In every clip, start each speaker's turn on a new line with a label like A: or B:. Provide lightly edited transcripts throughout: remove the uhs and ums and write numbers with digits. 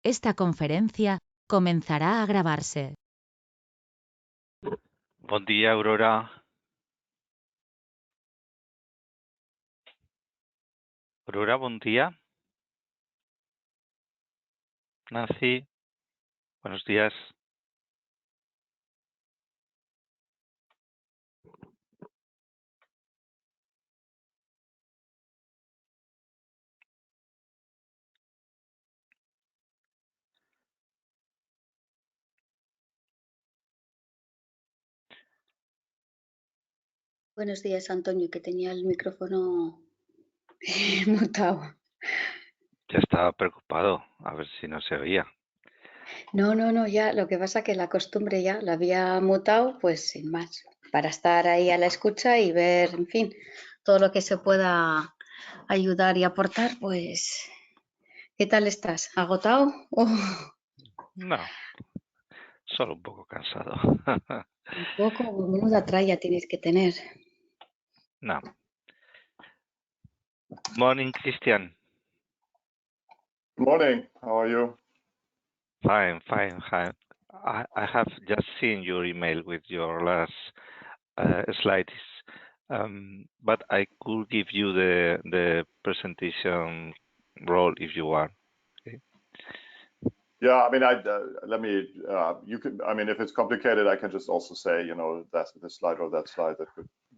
A: Esta conferencia comenzará a grabarse.
B: Buen día, Aurora. Aurora, buen día. Nancy, buenos días.
C: Buenos días, Antonio, que tenía el micrófono mutado.
B: Ya estaba preocupado, a ver si no se oía.
C: No, ya, lo que pasa que la costumbre ya la había mutado, pues sin más, para estar ahí a la escucha y ver, en fin, todo lo que se pueda ayudar y aportar, pues, ¿qué tal estás? ¿Agotado?
B: No, solo un poco cansado.
C: Un poco, menuda tralla tienes que tener.
B: No. Morning, Christian.
D: Morning, how are you?
B: Fine. I have just seen your email with your last slides, but I could give you the presentation role if you want. Okay.
D: Yeah, I mean, let me. You could. I mean, if it's complicated, I can just also say, you know, that's this slide or that slide.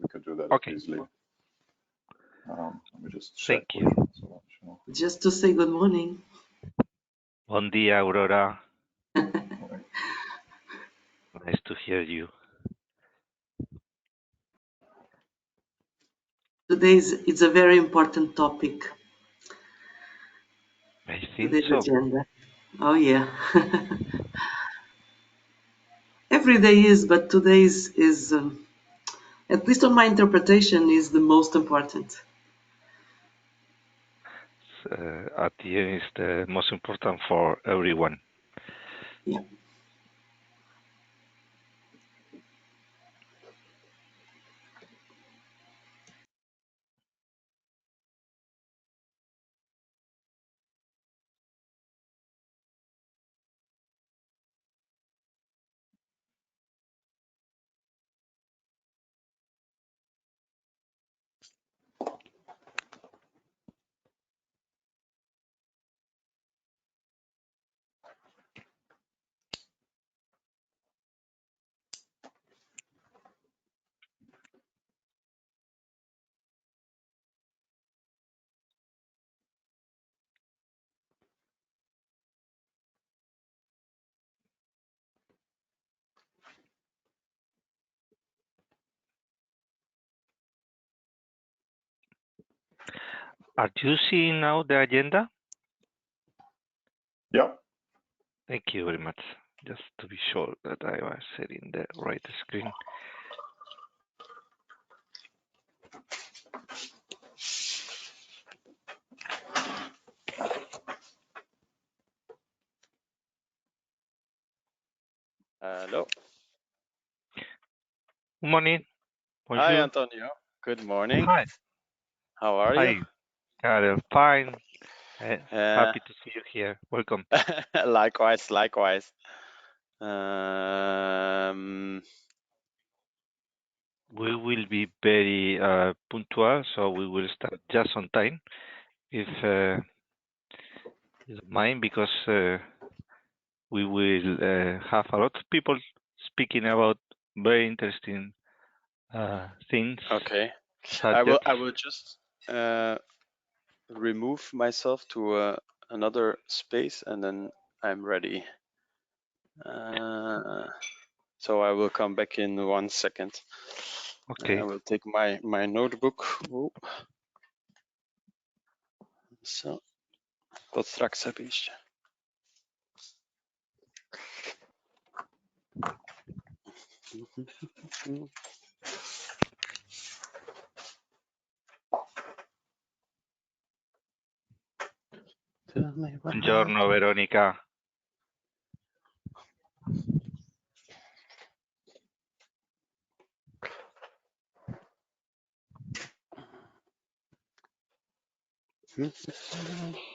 D: We could do that
B: Okay.
D: easily. Let me just check.
B: Thank you.
E: Just to say good morning.
B: Buen día, Aurora. Nice to hear you.
E: It's a very important topic.
B: I think
E: Today's
B: so.
E: agenda. Oh yeah. Every day is, but today's is, at least on my interpretation, is the most important.
B: At the end, is the most important for everyone.
E: Yeah.
B: Are you seeing now the agenda?
D: Yeah.
B: Thank you very much. Just to be sure that I was setting the right screen.
F: Hello.
B: Good morning. Bonjour.
F: Hi, Antonio. Good morning.
B: Hi.
F: How are
B: Hi,
F: you?
B: Karel. Fine. Happy to see you here. Welcome.
F: Likewise.
B: We will be very punctual, so we will start just on time, if you don't mind, because we will have a lot of people speaking about very interesting things.
F: Okay.
B: Subjects.
F: I will just remove myself to another space, and then I'm ready. So I will come back in 1 second.
B: Okay.
F: I will take my notebook. Oh. Zo. Tot straks, heb ik.
B: Buongiorno, Veronica.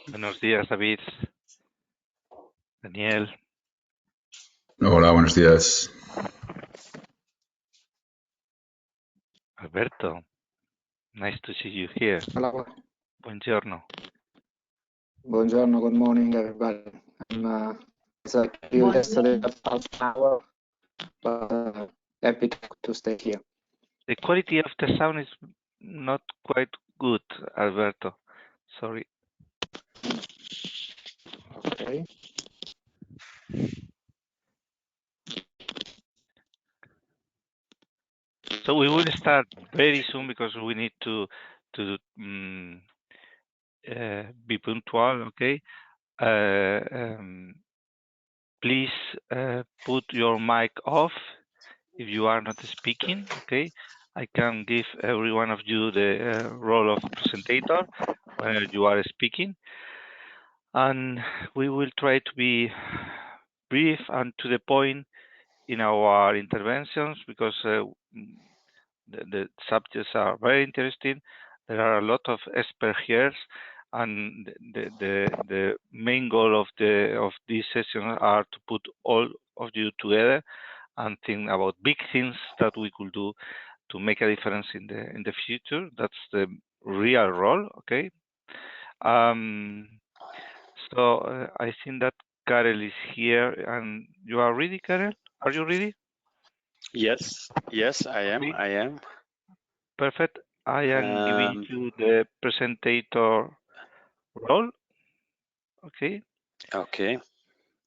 B: Buenos días, David. Daniel.
G: Hola, buenos días.
B: Alberto. Nice to see you here.
H: Hello.
B: Buongiorno.
H: Buongiorno. Good morning, everybody. As I told you yesterday, half an hour, but happy to stay here.
B: The quality of the sound is not quite good, Alberto. Sorry.
H: Okay.
B: So we will start very soon because we need to be punctual. Okay. Please put your mic off if you are not speaking. Okay. I can give every one of you the role of presentator when you are speaking, and we will try to be brief and to the point in our interventions because the subjects are very interesting. There are a lot of experts here, and the main goal of this session are to put all of you together and think about big things that we could do to make a difference in the future. That's the real role. Okay. So I think that Karel is here, and you are ready, Karel? Are you ready?
F: Yes, I am.
B: Okay.
F: I am.
B: Perfect. I am giving you the presentator role. Okay.
F: Okay.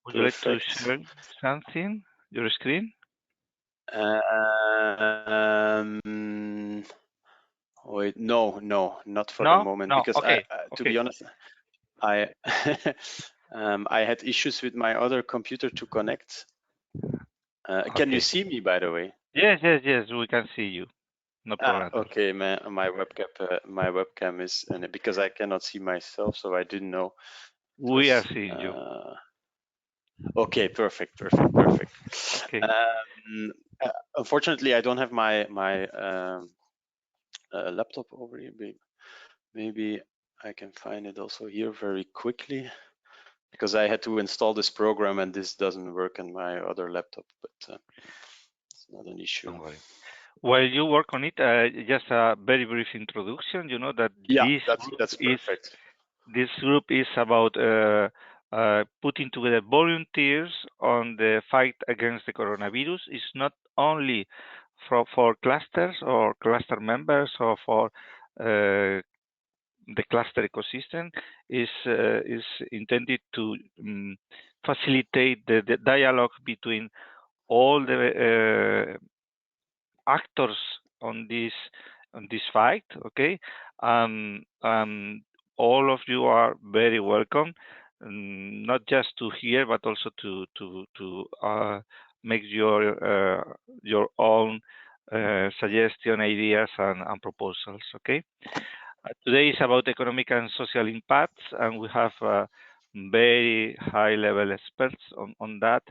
B: Would you like to share something? Your screen?
F: Wait, no, not for the
B: No?
F: moment,
B: No.
F: because
B: Okay.
F: to be honest, I I had issues with my other computer to connect. Can you see me, by the way?
B: Yes, we can see you. No problem.
F: Okay, my webcam is, and because I cannot see myself, so I didn't know.
B: We are seeing you.
F: Okay, perfect.
B: Okay.
F: Unfortunately, I don't have my laptop over here. Maybe I can find it also here very quickly, because I had to install this program and this doesn't work on my other laptop, but it's not an issue.
B: Don't worry. While you work on it, just a very brief introduction. You know that
F: that's perfect.
B: This group is about putting together volunteers on the fight against the coronavirus. It's not only for clusters or cluster members or for the cluster ecosystem. Is intended to facilitate the dialogue between all the actors on this fight. Okay. All of you are very welcome, not just to hear, but also to make your own suggestion, ideas, and proposals. Okay. Today is about economic and social impacts, and we have very high-level experts on that.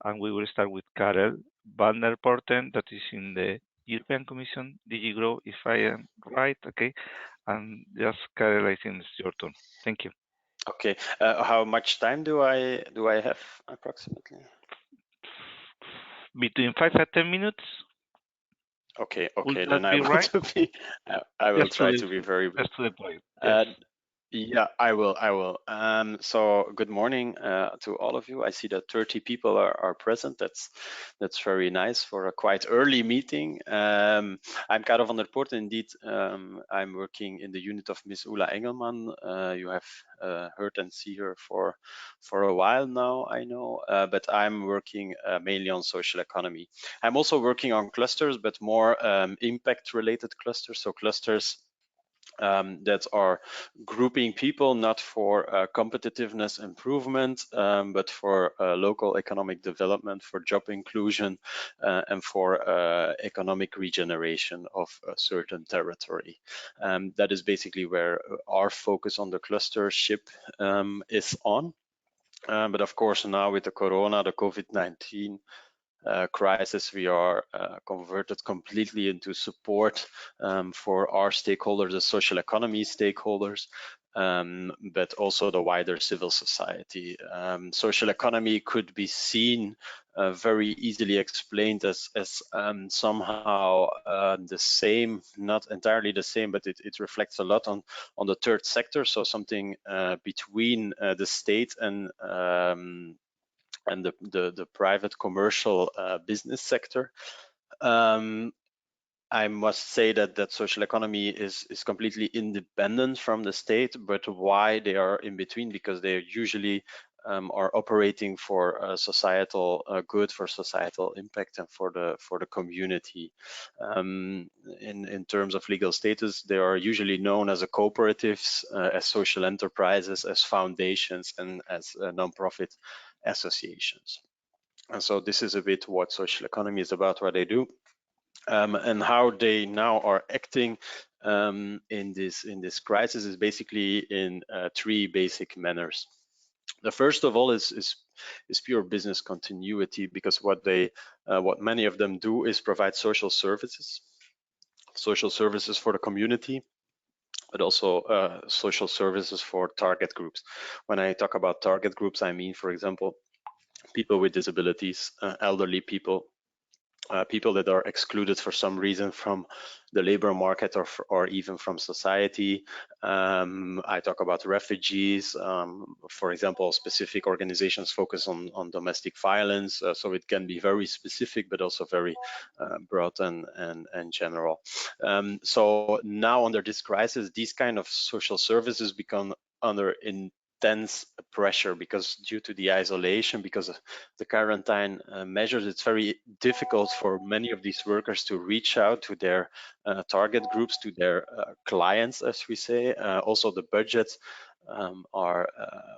B: And we will start with Karel van der Porten, that is in the European Commission, DG Grow, if I am right. Okay. And just Karel, I think it's your turn. Thank you.
F: Okay. How much time do I have approximately?
B: Between 5 and 10 minutes.
F: Okay.
B: Would
F: Then
B: that be right?
F: I will try to be very brief.
B: Just to the point. Yes.
F: Yeah, I will. So good morning to all of you. I see that 30 people are present. That's very nice for a quite early meeting. I'm Karel van der Poort. Indeed, I'm working in the unit of Ms. Ulla Engelman. You have heard and see her for a while now, I know, but I'm working mainly on social economy. I'm also working on clusters, but more impact-related clusters. So clusters that are grouping people not for competitiveness improvement, but for local economic development, for job inclusion, and for economic regeneration of a certain territory. That is basically where our focus on the clustership is on. But of course, now with the corona, the COVID-19 crisis, we are converted completely into support for our stakeholders, the social economy stakeholders. but also the wider civil society. Social economy could be seen very easily explained as somehow the same, not entirely the same, but it reflects a lot on the third sector, so something between the state and the private commercial business sector. I must say that social economy is completely independent from the state, but why they are in between? Because they usually are operating for societal good, for societal impact, and for the community. In terms of legal status, they are usually known as cooperatives, as social enterprises, as foundations, and as non-profit associations. And so this is a bit what social economy is about, what they do. And how they now are acting in this crisis is basically in three basic manners. The first of all is pure business continuity, because what many of them do is provide social services for the community, but also social services for target groups. When I talk about target groups, I mean, for example, people with disabilities, elderly people, people that are excluded for some reason from the labor market or even from society. I talk about refugees. For example, specific organizations focus on domestic violence, so it can be very specific, but also very broad and general. So now under this crisis, these kind of social services become under intense pressure, because due to the isolation, because of the quarantine measures, it's very difficult for many of these workers to reach out to their target groups, to their clients, as we say. Also, the budgets are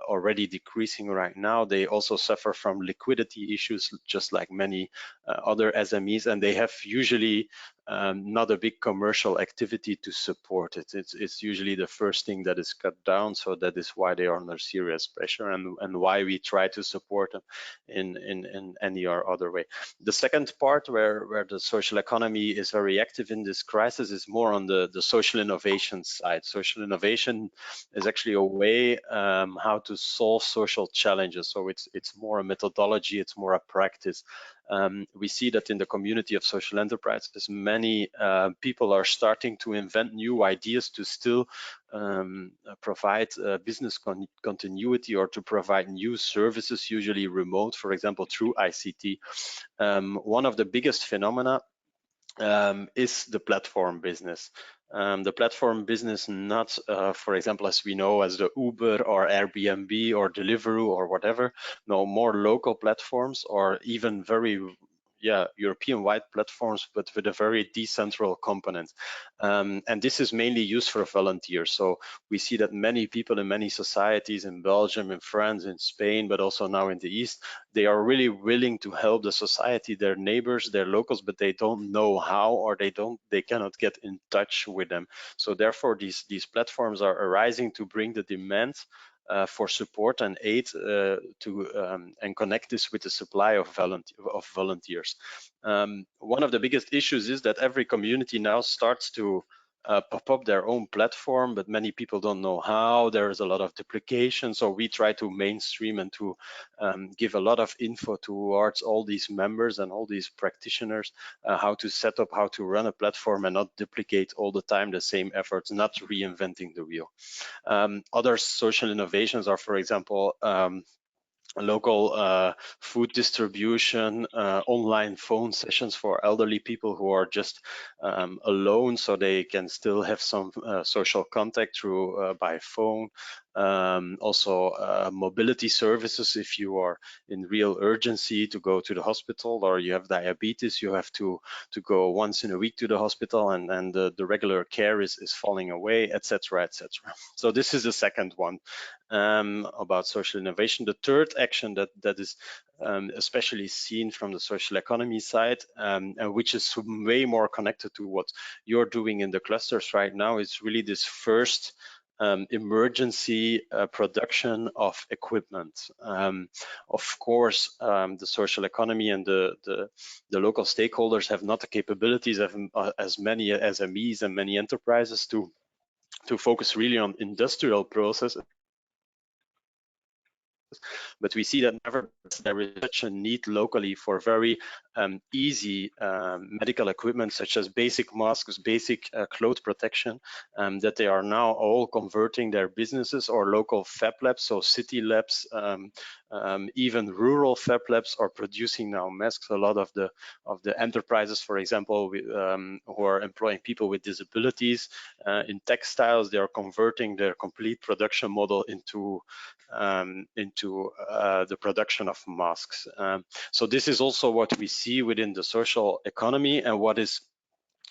F: already decreasing right now. They also suffer from liquidity issues, just like many other SMEs, and they have usually not a big commercial activity to support it. It's usually the first thing that is cut down, so that is why they are under serious pressure, and why we try to support them in any or other way. The second part, where the social economy is very active in this crisis, is more on the social innovation side. Social innovation is actually a way how to solve social challenges. So it's more a methodology, it's more a practice. We see that in the community of social enterprises, many people are starting to invent new ideas to still provide business continuity, or to provide new services, usually remote, for example, through ICT. One of the biggest phenomena is the platform business. The platform business, not, for example, as we know, as the Uber or Airbnb or Deliveroo or whatever, no, more local platforms, or even very European-wide platforms, but with a very decentral component. And this is mainly used for volunteers. So we see that many people in many societies in Belgium, in France, in Spain, but also now in the East, they are really willing to help the society, their neighbors, their locals, but they don't know how, or they cannot get in touch with them. So therefore, these platforms are arising to bring the demand for support and aid and connect this with the supply of volunteers. One of the biggest issues is that every community now starts to pop up their own platform, but many people don't know how. There is a lot of duplication, so we try to mainstream and to give a lot of info towards all these members and all these practitioners, how to set up, how to run a platform, and not duplicate all the time the same efforts, not reinventing the wheel. Other social innovations are, for example, local food distribution, online phone sessions for elderly people who are just alone, so they can still have some social contact through by phone. Also mobility services, if you are in real urgency to go to the hospital, or you have diabetes, you have to go once in a week to the hospital, and the regular care is falling away, etc., etc. So this is the second one about social innovation. The third action that is especially seen from the social economy side, which is way more connected to what you're doing in the clusters right now, is really this first emergency production of equipment. Of course, the social economy and the local stakeholders have not the capabilities of as many SMEs and many enterprises to to focus really on industrial processes. But we see that nevertheless there is such a need locally for very easy medical equipment, such as basic masks, basic cloth protection, that they are now all converting their businesses or local fab labs, so city labs, even rural fab labs are producing now masks. A lot of the enterprises, for example, who are employing people with disabilities in textiles, they are converting their complete production model into the production of masks. So this is also what we see within the social economy, and what is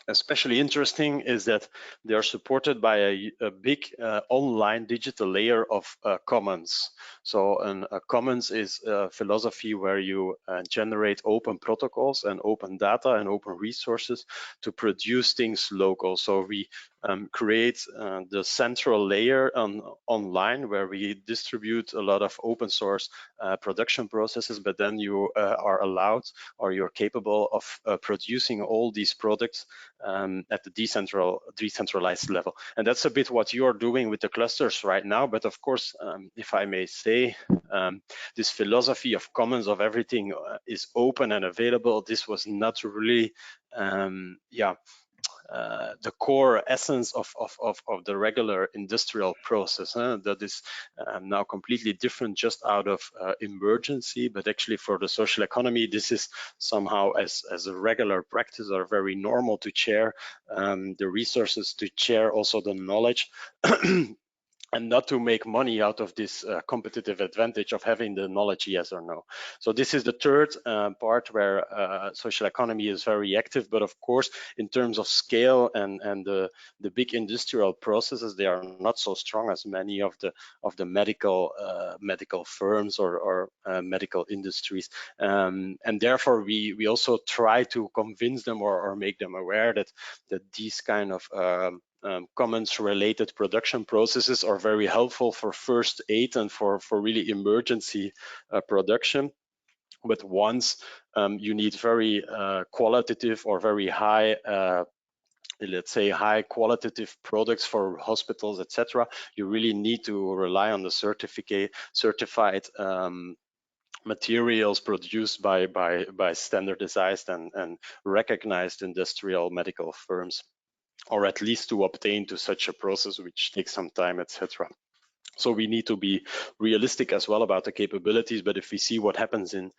F: especially interesting is that they are supported by a big online digital layer of commons. So a commons is a philosophy where you generate open protocols and open data and open resources to produce things local. So we create the central layer online where we distribute a lot of open source production processes, but then you are allowed, or you're capable of producing all these products at the decentralized level. And that's a bit what you're doing with the clusters right now. But of course, if I may say, this philosophy of commons, of everything is open and available, this was not really the core essence of the regular industrial process. That is now completely different, just out of emergency, but actually for the social economy, this is somehow as a regular practice, or very normal to share the resources, to share also the knowledge. And not to make money out of this competitive advantage of having the knowledge, yes or no. So this is the third part where social economy is very active. But of course, in terms of scale and the big industrial processes, they are not so strong as many of the medical firms or medical industries. And therefore, we also try to convince them or make them aware that these kind of commons related production processes are very helpful for first aid and for really emergency production. But once you need very qualitative or very high let's say high qualitative products for hospitals, etc., you really need to rely on the certified materials produced by standardized and recognized industrial medical firms, or at least to obtain to such a process, which takes some time, etc. So we need to be realistic as well about the capabilities. But if we see what happens in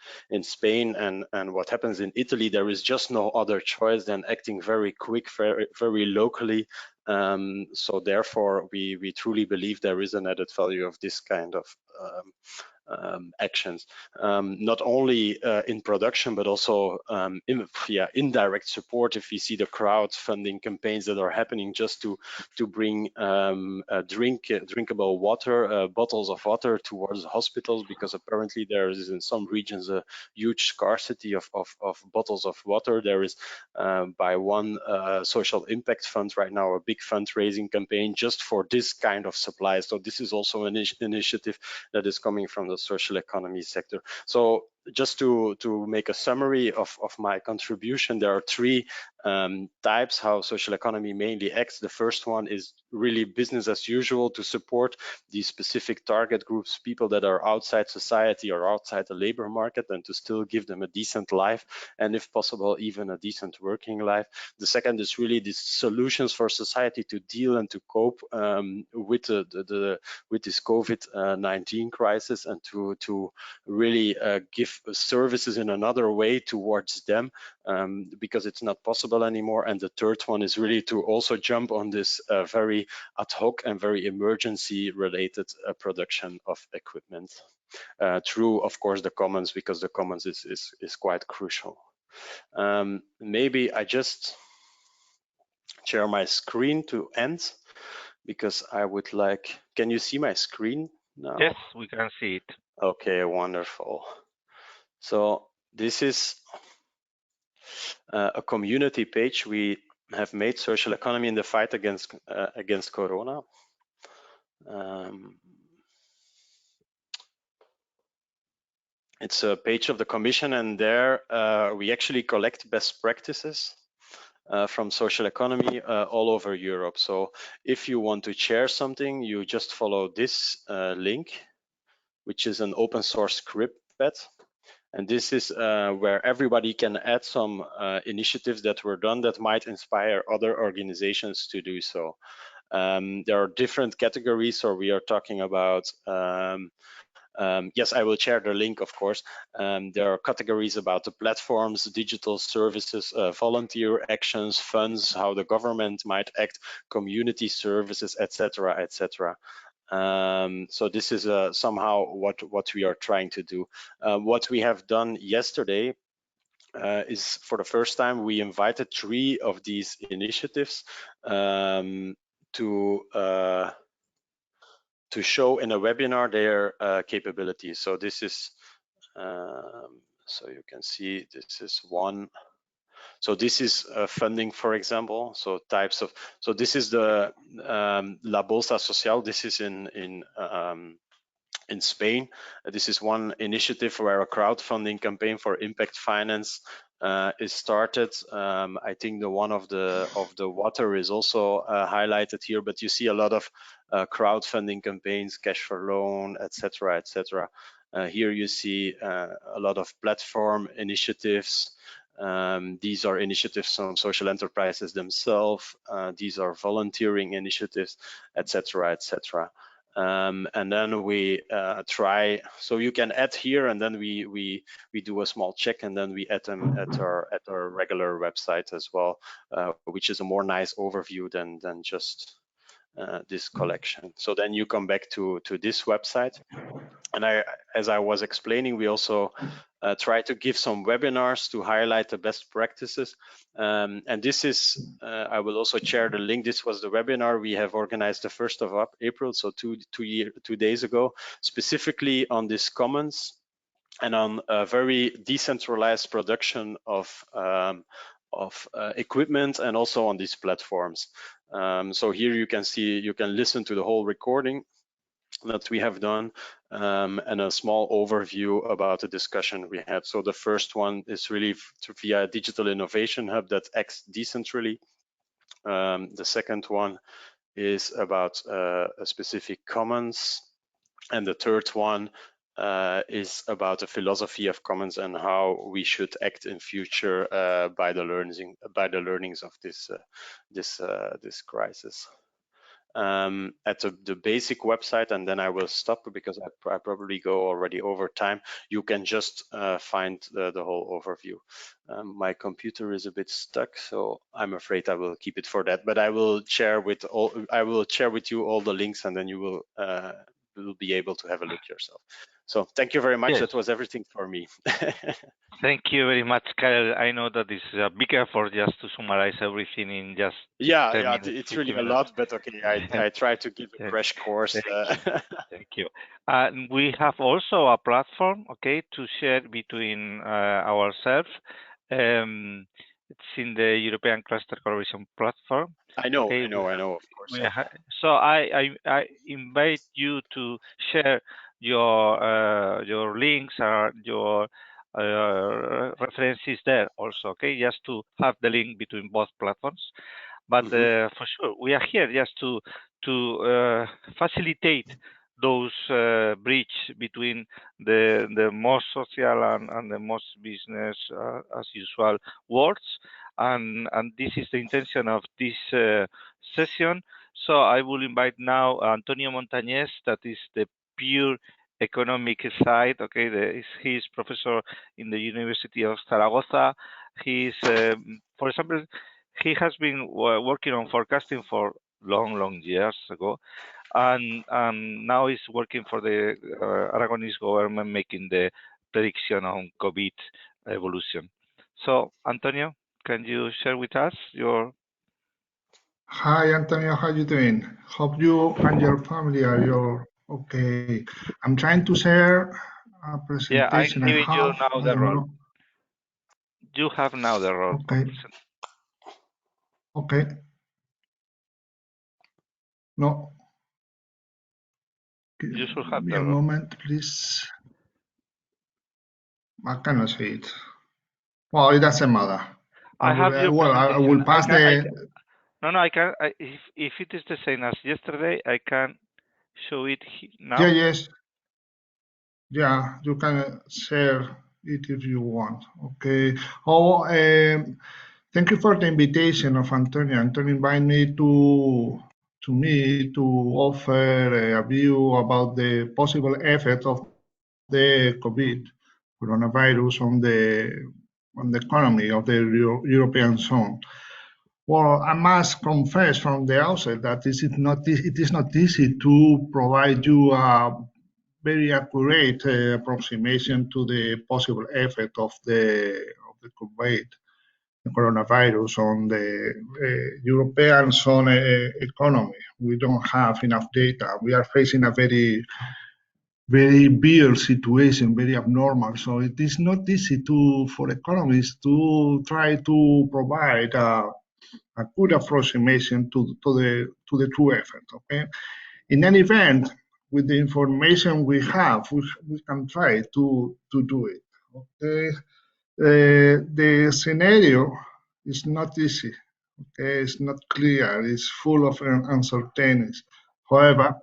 F: Spain and what happens in Italy, there is just no other choice than acting very quick, very locally. So therefore, we truly believe there is an added value of this kind of actions, not only in production, but also indirect support. If we see the crowdfunding campaigns that are happening just to bring drinkable water, bottles of water towards hospitals, because apparently there is in some regions a huge scarcity of bottles of water. There is by one social impact fund right now a big fundraising campaign just for this kind of supplies. So this is also an initiative that is coming from the social economy sector. So just to make a summary of my contribution, there are three types how social economy mainly acts. The first one is really business as usual, to support these specific target groups, people that are outside society or outside the labor market, and to still give them a decent life, and if possible, even a decent working life. The second is really these solutions for society to deal and to cope with with this COVID-19 crisis, and to really give services in another way towards them, because it's not possible anymore. And the third one is really to also jump on this very ad hoc and very emergency related production of equipment through, of course, the commons, because the commons is quite crucial. Maybe I just share my screen to end, because I would like, can you see my screen now?
B: Yes, we can see it.
F: Okay, wonderful. So this is a community page we have made, Social Economy in the Fight against Corona. It's a page of the Commission, and there we actually collect best practices from social economy all over Europe. So if you want to share something, you just follow this link, which is an open source script pad. And this is where everybody can add some initiatives that were done that might inspire other organizations to do so. There are different categories, so we are talking about yes, I will share the link, of course. There are categories about the platforms, digital services, volunteer actions, funds, how the government might act, community services, etc., etc. So this is somehow what we are trying to do. What we have done yesterday is, for the first time, we invited 3 of these initiatives to show in a webinar their capabilities. So this is, so you can see this is one. So this is funding, for example. So types of, so this is the La Bolsa Social. This is in Spain. This is one initiative where a crowdfunding campaign for impact finance is started. I think the one of the water is also highlighted here, but you see a lot of crowdfunding campaigns, cash for loan, etc., etc. Here you see a lot of platform initiatives. These are initiatives from social enterprises themselves. These are volunteering initiatives, etc., etc. And then we try, so you can add here, and then we do a small check, and then we add them at our regular website as well, which is a more nice overview than just this collection. So then you come back to this website, and as I was explaining, we also try to give some webinars to highlight the best practices. And this is, I will also share the link. This was the webinar we have organized the 1st of April, so two days ago, specifically on this commons and on a very decentralized production of equipment, and also on these platforms. So here you can see, you can listen to the whole recording that we have done, and a small overview about the discussion we had. So the first one is really via Digital Innovation Hub that acts decentrally. The second one is about a specific commons, and the third one is about the philosophy of commons and how we should act in future by the learnings of this crisis. At the basic website, and then I will stop because I probably go already over time. You can just find the whole overview. My computer is a bit stuck, so I'm afraid I will keep it for that. But I will share with you all the links, and then you will be able to have a look yourself. So thank you very much. Yes. That was everything for me.
B: Thank you very much, Karel. I know that this is a big effort just to summarize everything in just 10 minutes,
F: it's really a lot, but okay, I try to give a crash course.
B: Thank you. We have also a platform, okay, to share between ourselves. It's in the European Cluster Collaboration Platform.
F: I know, okay, I know, of course.
B: So I invite you to share your links or your references there also, okay, just to have the link between both platforms. But for sure, we are here just to facilitate those bridge between the most social and the most business as usual words, and this is the intention of this session. So I will invite now Antonio Montañez, that is the pure economic side. Okay, he's professor in the University of Zaragoza. He's, for example, he has been working on forecasting for long years ago, and now he's working for the Aragonese government, making the prediction on COVID evolution. So, Antonio, can you share with us your?
I: Hi, Antonio. How are you doing? Hope you and your family are okay. I'm trying to share a presentation.
B: Yeah, I'm giving you now the role. You have now the role.
I: Okay. Okay. No.
B: You should have
I: the role. A moment, please. I cannot see it. Well, it doesn't matter.
B: I have your
I: well, I
B: presentation.
I: will pass the.
B: No, I can. If it is the same as yesterday, I can show it now.
I: Yeah, yes. Yeah, you can share it if you want. Okay. Oh, thank you for the invitation of Antonio. Antonio invited me to offer a view about the possible effect of the COVID coronavirus on the economy of the European zone. Well, I must confess from the outset that it is not easy to provide you a very accurate approximation to the possible effect of the COVID coronavirus on the European zone economy. We don't have enough data. We are facing a very weird situation, very abnormal. So it is not easy for economists to try to provide a good approximation to the true effect. Okay. In any event, with the information we have, we can try to do it. Okay. The scenario is not easy. Okay, it's not clear. It's full of uncertainties. However,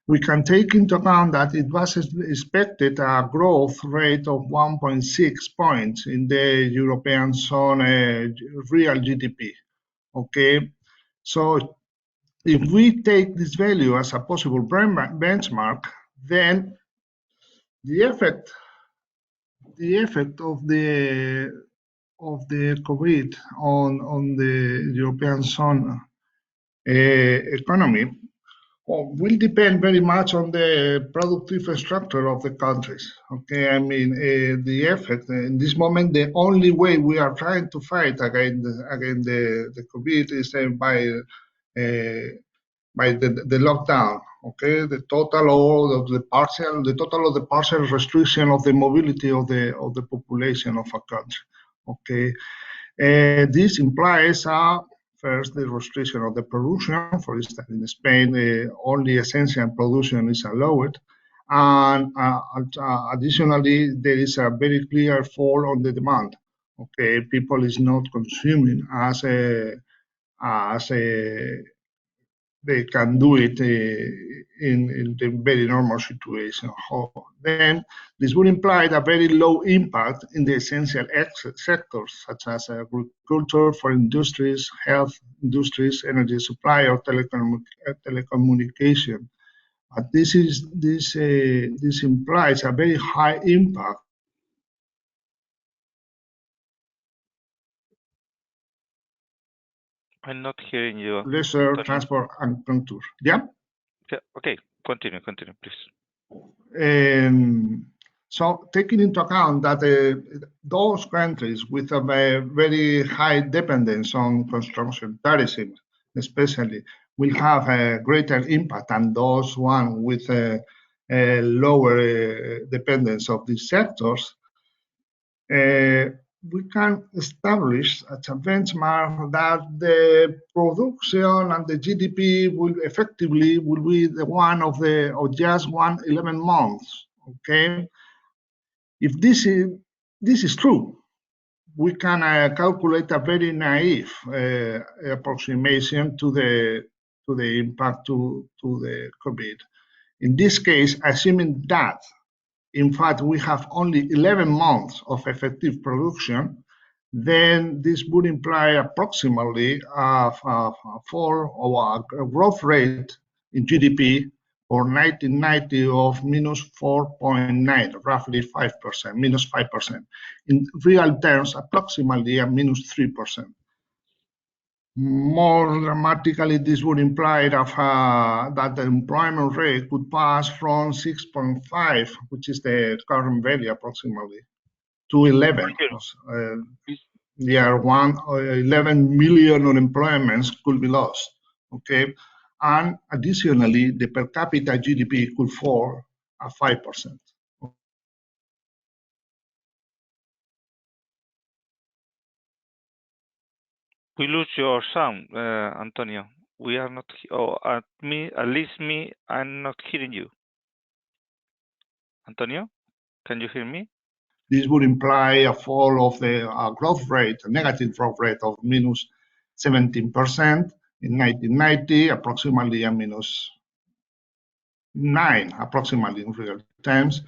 I: we can take into account that it was expected a growth rate of 1.6 points in the European zone real GDP. Okay, so if we take this value as a possible benchmark, then the effect of the COVID on the European zone economy will depend very much on the productive structure of the countries. Okay, I mean the effect in this moment. The only way we are trying to fight against the COVID is by the lockdown. Okay, the total of the partial restriction of the mobility of the population of a country. Okay, this implies first the restriction of the production. For instance, in Spain, only essential production is allowed, and additionally, there is a very clear fall on the demand. Okay, people is not consuming as they can do it in the very normal situation. Then this would imply a very low impact in the essential sectors such as agriculture, foreign industries, health industries, energy supply, or telecommunication. But this implies a very high impact.
B: I'm not hearing you.
I: Leisure,
B: Antonio.
I: transport, and culture. Yeah.
B: Okay, continue, please.
I: So taking into account that those countries with a very high dependence on construction tourism, especially, will have a greater impact than those one with a lower dependence of these sectors, we can establish as a benchmark that the production and the GDP will effectively be the one of just 11 months. Okay, if this is true, we can calculate a very naive approximation to the impact to the COVID. In this case, assuming that in fact we have only 11 months of effective production, then this would imply approximately a fall or a growth rate in GDP for 1990 of minus 4.9, roughly 5%, minus 5%. In real terms, approximately a minus 3%. More dramatically, this would imply that the employment rate could pass from 6.5, which is the current value approximately, to 11. 11 million unemployments could be lost. Okay, and additionally, the per capita GDP could fall at 5%.
B: We lose your sound, Antonio. We are not, at least me, I'm not hearing you. Antonio, can you hear me?
I: This would imply a fall of the growth rate, a negative growth rate of minus 17% in 1990, approximately a minus 9, approximately in real terms.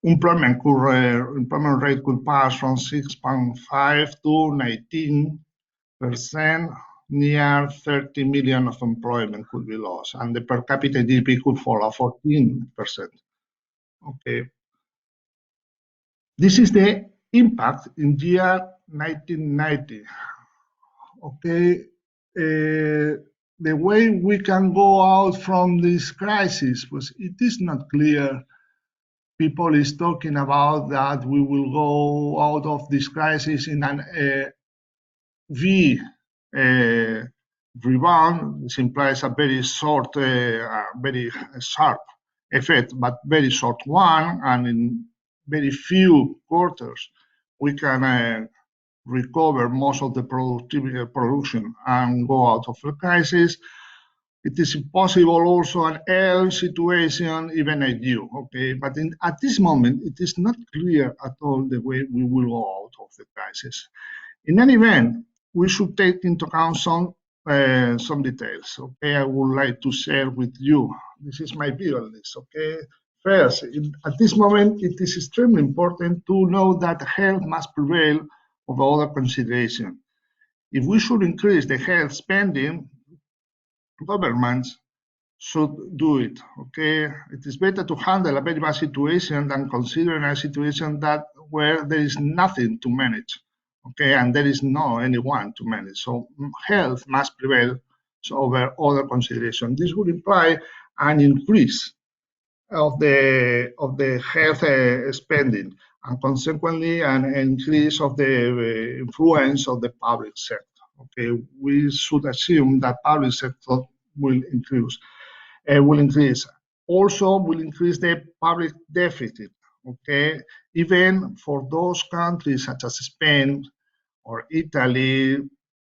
I: Employment rate could pass from 6.5 to 19%. Near 30 million of employment could be lost, and the per capita GDP could fall at 14%. Okay. This is the impact in year 1990. Okay. The way we can go out from this crisis, was it is not clear. People is talking about that we will go out of this crisis in an V rebound. This implies a very short, very sharp effect, but very short one, and in very few quarters we can recover most of the production and go out of the crisis. It is possible also an L situation, even a U, okay? But at this moment, it is not clear at all the way we will go out of the crisis. In any event, we should take into account some details, okay? I would like to share with you. This is my view on this, okay? First, at this moment, it is extremely important to know that health must prevail over other consideration. If we should increase the health spending, governments should do it, okay? It is better to handle a very bad situation than considering a situation where there is nothing to manage, okay? And there is no anyone to manage. So health must prevail over other considerations. This would imply an increase of the health spending, and consequently an increase of the influence of the public sector. Okay, we should assume that public sector will increase. Also, will increase the public deficit. Okay, even for those countries such as Spain or Italy,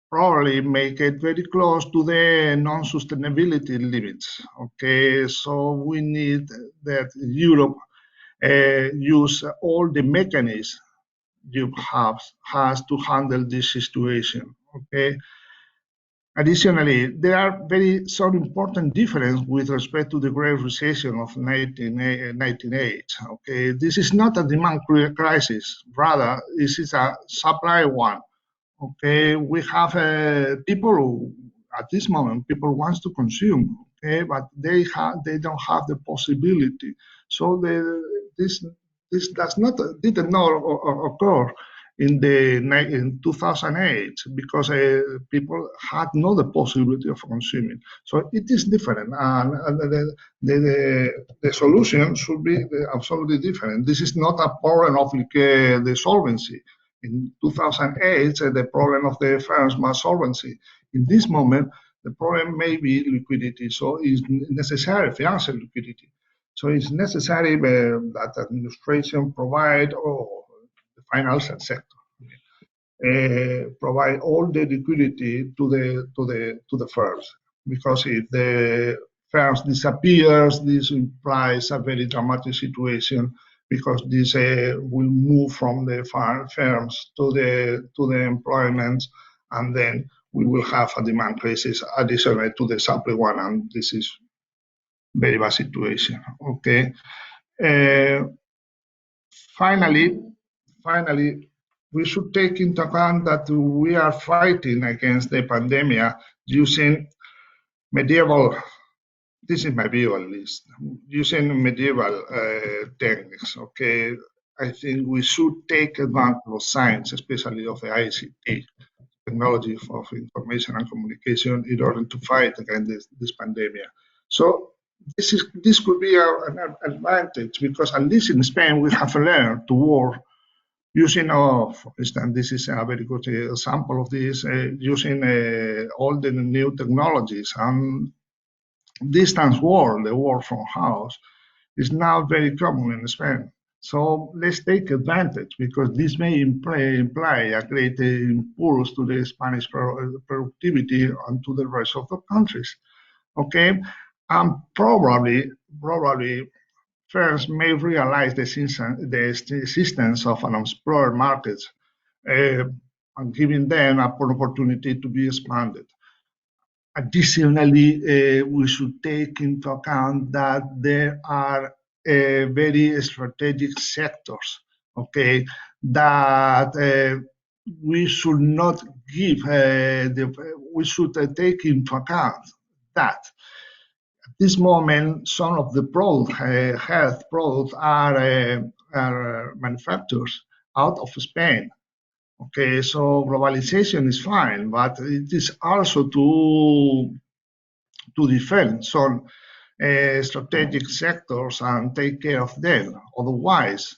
I: probably make it very close to the non-sustainability limits. Okay, so we need that Europe use all the mechanisms Europe has to handle this situation. Okay. Additionally, there are some important differences with respect to the Great Recession of 1998. Okay, this is not a demand crisis; rather, this is a supply one. Okay, we have people at this moment. People want to consume, okay, but they don't have the possibility. So this didn't occur in 2008 because people had no the possibility of consuming. So it is different, and the solution should be absolutely different. This is not a problem of the solvency. In 2008, the problem of the firms was solvency. In this moment, the problem may be liquidity. So it's necessary financial liquidity. So it's necessary that administration provide the financial sector provide all the liquidity to the firms, because if the firms disappears, this implies a very dramatic situation, because this will move from the firms to the employment, and then we will have a demand crisis additional to the supply one, and this is very bad situation. Okay. Finally, we should take into account that we are fighting against the pandemic using medieval, this is my view at least, using medieval techniques, okay? I think we should take advantage of science, especially of the ICT, technology of information and communication, in order to fight against this pandemic. So this could be an advantage, because at least in Spain we have learned to work using, for instance, this is a very good example of this, using all the new technologies, and distance work, the work from house, is now very common in Spain. So let's take advantage, because this may imply a great impulse to the Spanish productivity and to the rest of the countries. Okay, and probably firms may realize the existence of unexplored markets and giving them an opportunity to be expanded. Additionally, we should take into account that there are very strategic sectors, okay, that we should not give, we should take into account that at this moment, some of the health products are manufactured out of Spain. Okay, so globalization is fine, but it is also to defend some strategic sectors and take care of them. Otherwise,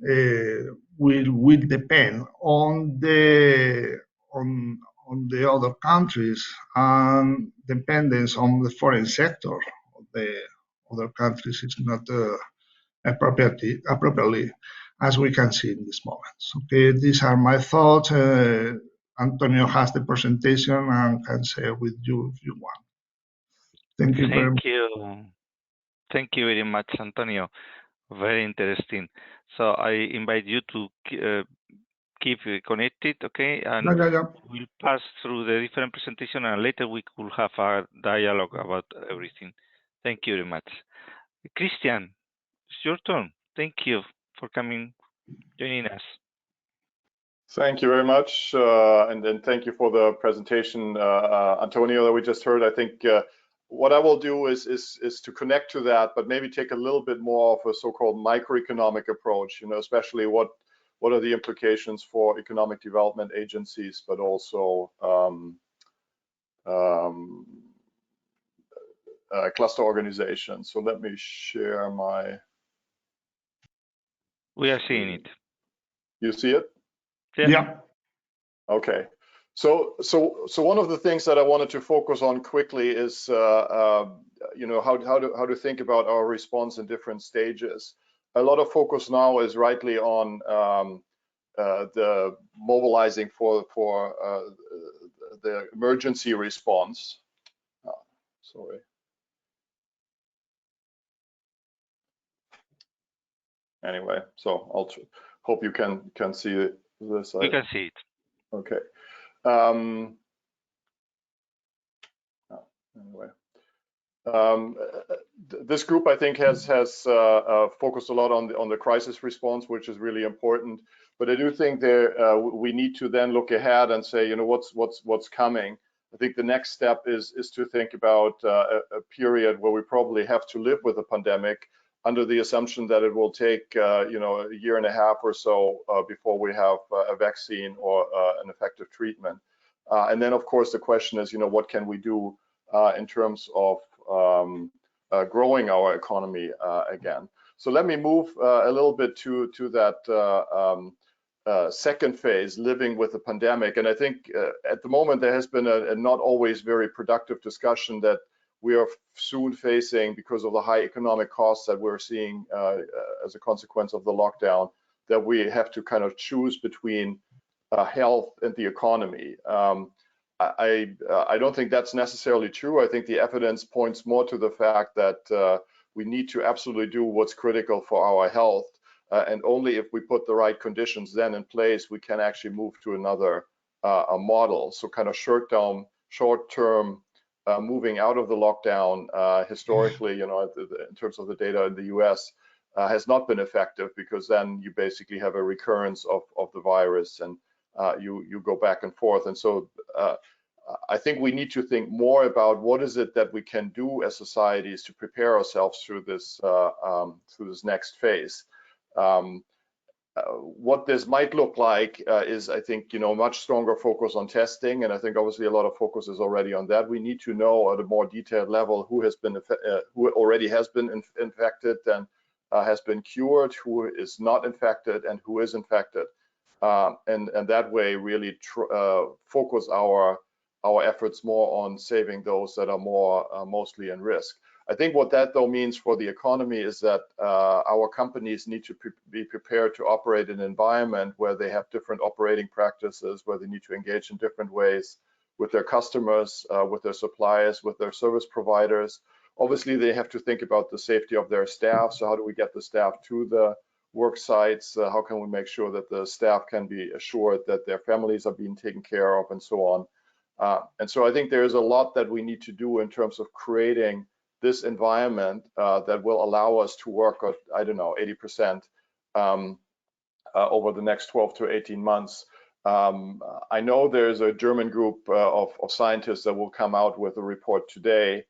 I: will depend on the other countries and dependence on the foreign sector of the other countries is not appropriately as we can see in this moment. Okay, these are my thoughts. Antonio has the presentation and can share with you if you want. Thank you very much.
B: Thank you very much, Antonio. Very interesting. So I invite you to keep connected, okay? And we'll pass through the different presentation, and later we could have a dialogue about everything. Thank you very much. Christian, it's your turn. Thank you for joining us.
D: Thank you very much, and then thank you for the presentation, Antonio, that we just heard. I think what I will do is to connect to that, but maybe take a little bit more of a so-called microeconomic approach. Especially what are the implications for economic development agencies, but also cluster organizations. So let me share my.
B: We are seeing it.
D: You see it?
I: Yeah.
D: Okay. So one of the things that I wanted to focus on quickly is how to think about our response in different stages. A lot of focus now is rightly on the mobilizing for the emergency response. Sorry. Anyway, so I'll hope you can see this.
B: We can see it.
D: Okay. Anyway, this group I think has focused a lot on the crisis response, which is really important. But I do think we need to then look ahead and say, what's coming. I think the next step is to think about a period where we probably have to live with a pandemic, under the assumption that it will take a year and a half or so before we have a vaccine or an effective treatment. And then, of course, the question is, what can we do in terms of growing our economy again? So let me move a little bit to that second phase, living with the pandemic. And I think at the moment there has been a not always very productive discussion that we are soon facing, because of the high economic costs that we're seeing as a consequence of the lockdown, that we have to kind of choose between health and the economy. I don't think that's necessarily true. I think the evidence points more to the fact that we need to absolutely do what's critical for our health, and only if we put the right conditions then in place, we can actually move to another model. So kind of short-term moving out of the lockdown, historically, in terms of the data in the US, has not been effective, because then you basically have a recurrence of the virus, and you go back and forth. And so I think we need to think more about what is it that we can do as societies to prepare ourselves through this next phase. What this might look like is, I think, much stronger focus on testing, and I think obviously a lot of focus is already on that. We need to know at a more detailed level who already has been infected and has been cured, who is not infected, and who is infected, and that way really focus our efforts more on saving those that are mostly in risk. I think what that though means for the economy is that our companies need to be prepared to operate in an environment where they have different operating practices, where they need to engage in different ways with their customers, with their suppliers, with their service providers. Obviously, they have to think about the safety of their staff. So how do we get the staff to the work sites? How can we make sure that the staff can be assured that their families are being taken care of, and so on? And so I think there is a lot that we need to do in terms of creating this environment that will allow us to work at, I don't know, 80% over the next 12 to 18 months. I know there's a German group of scientists that will come out with a report today,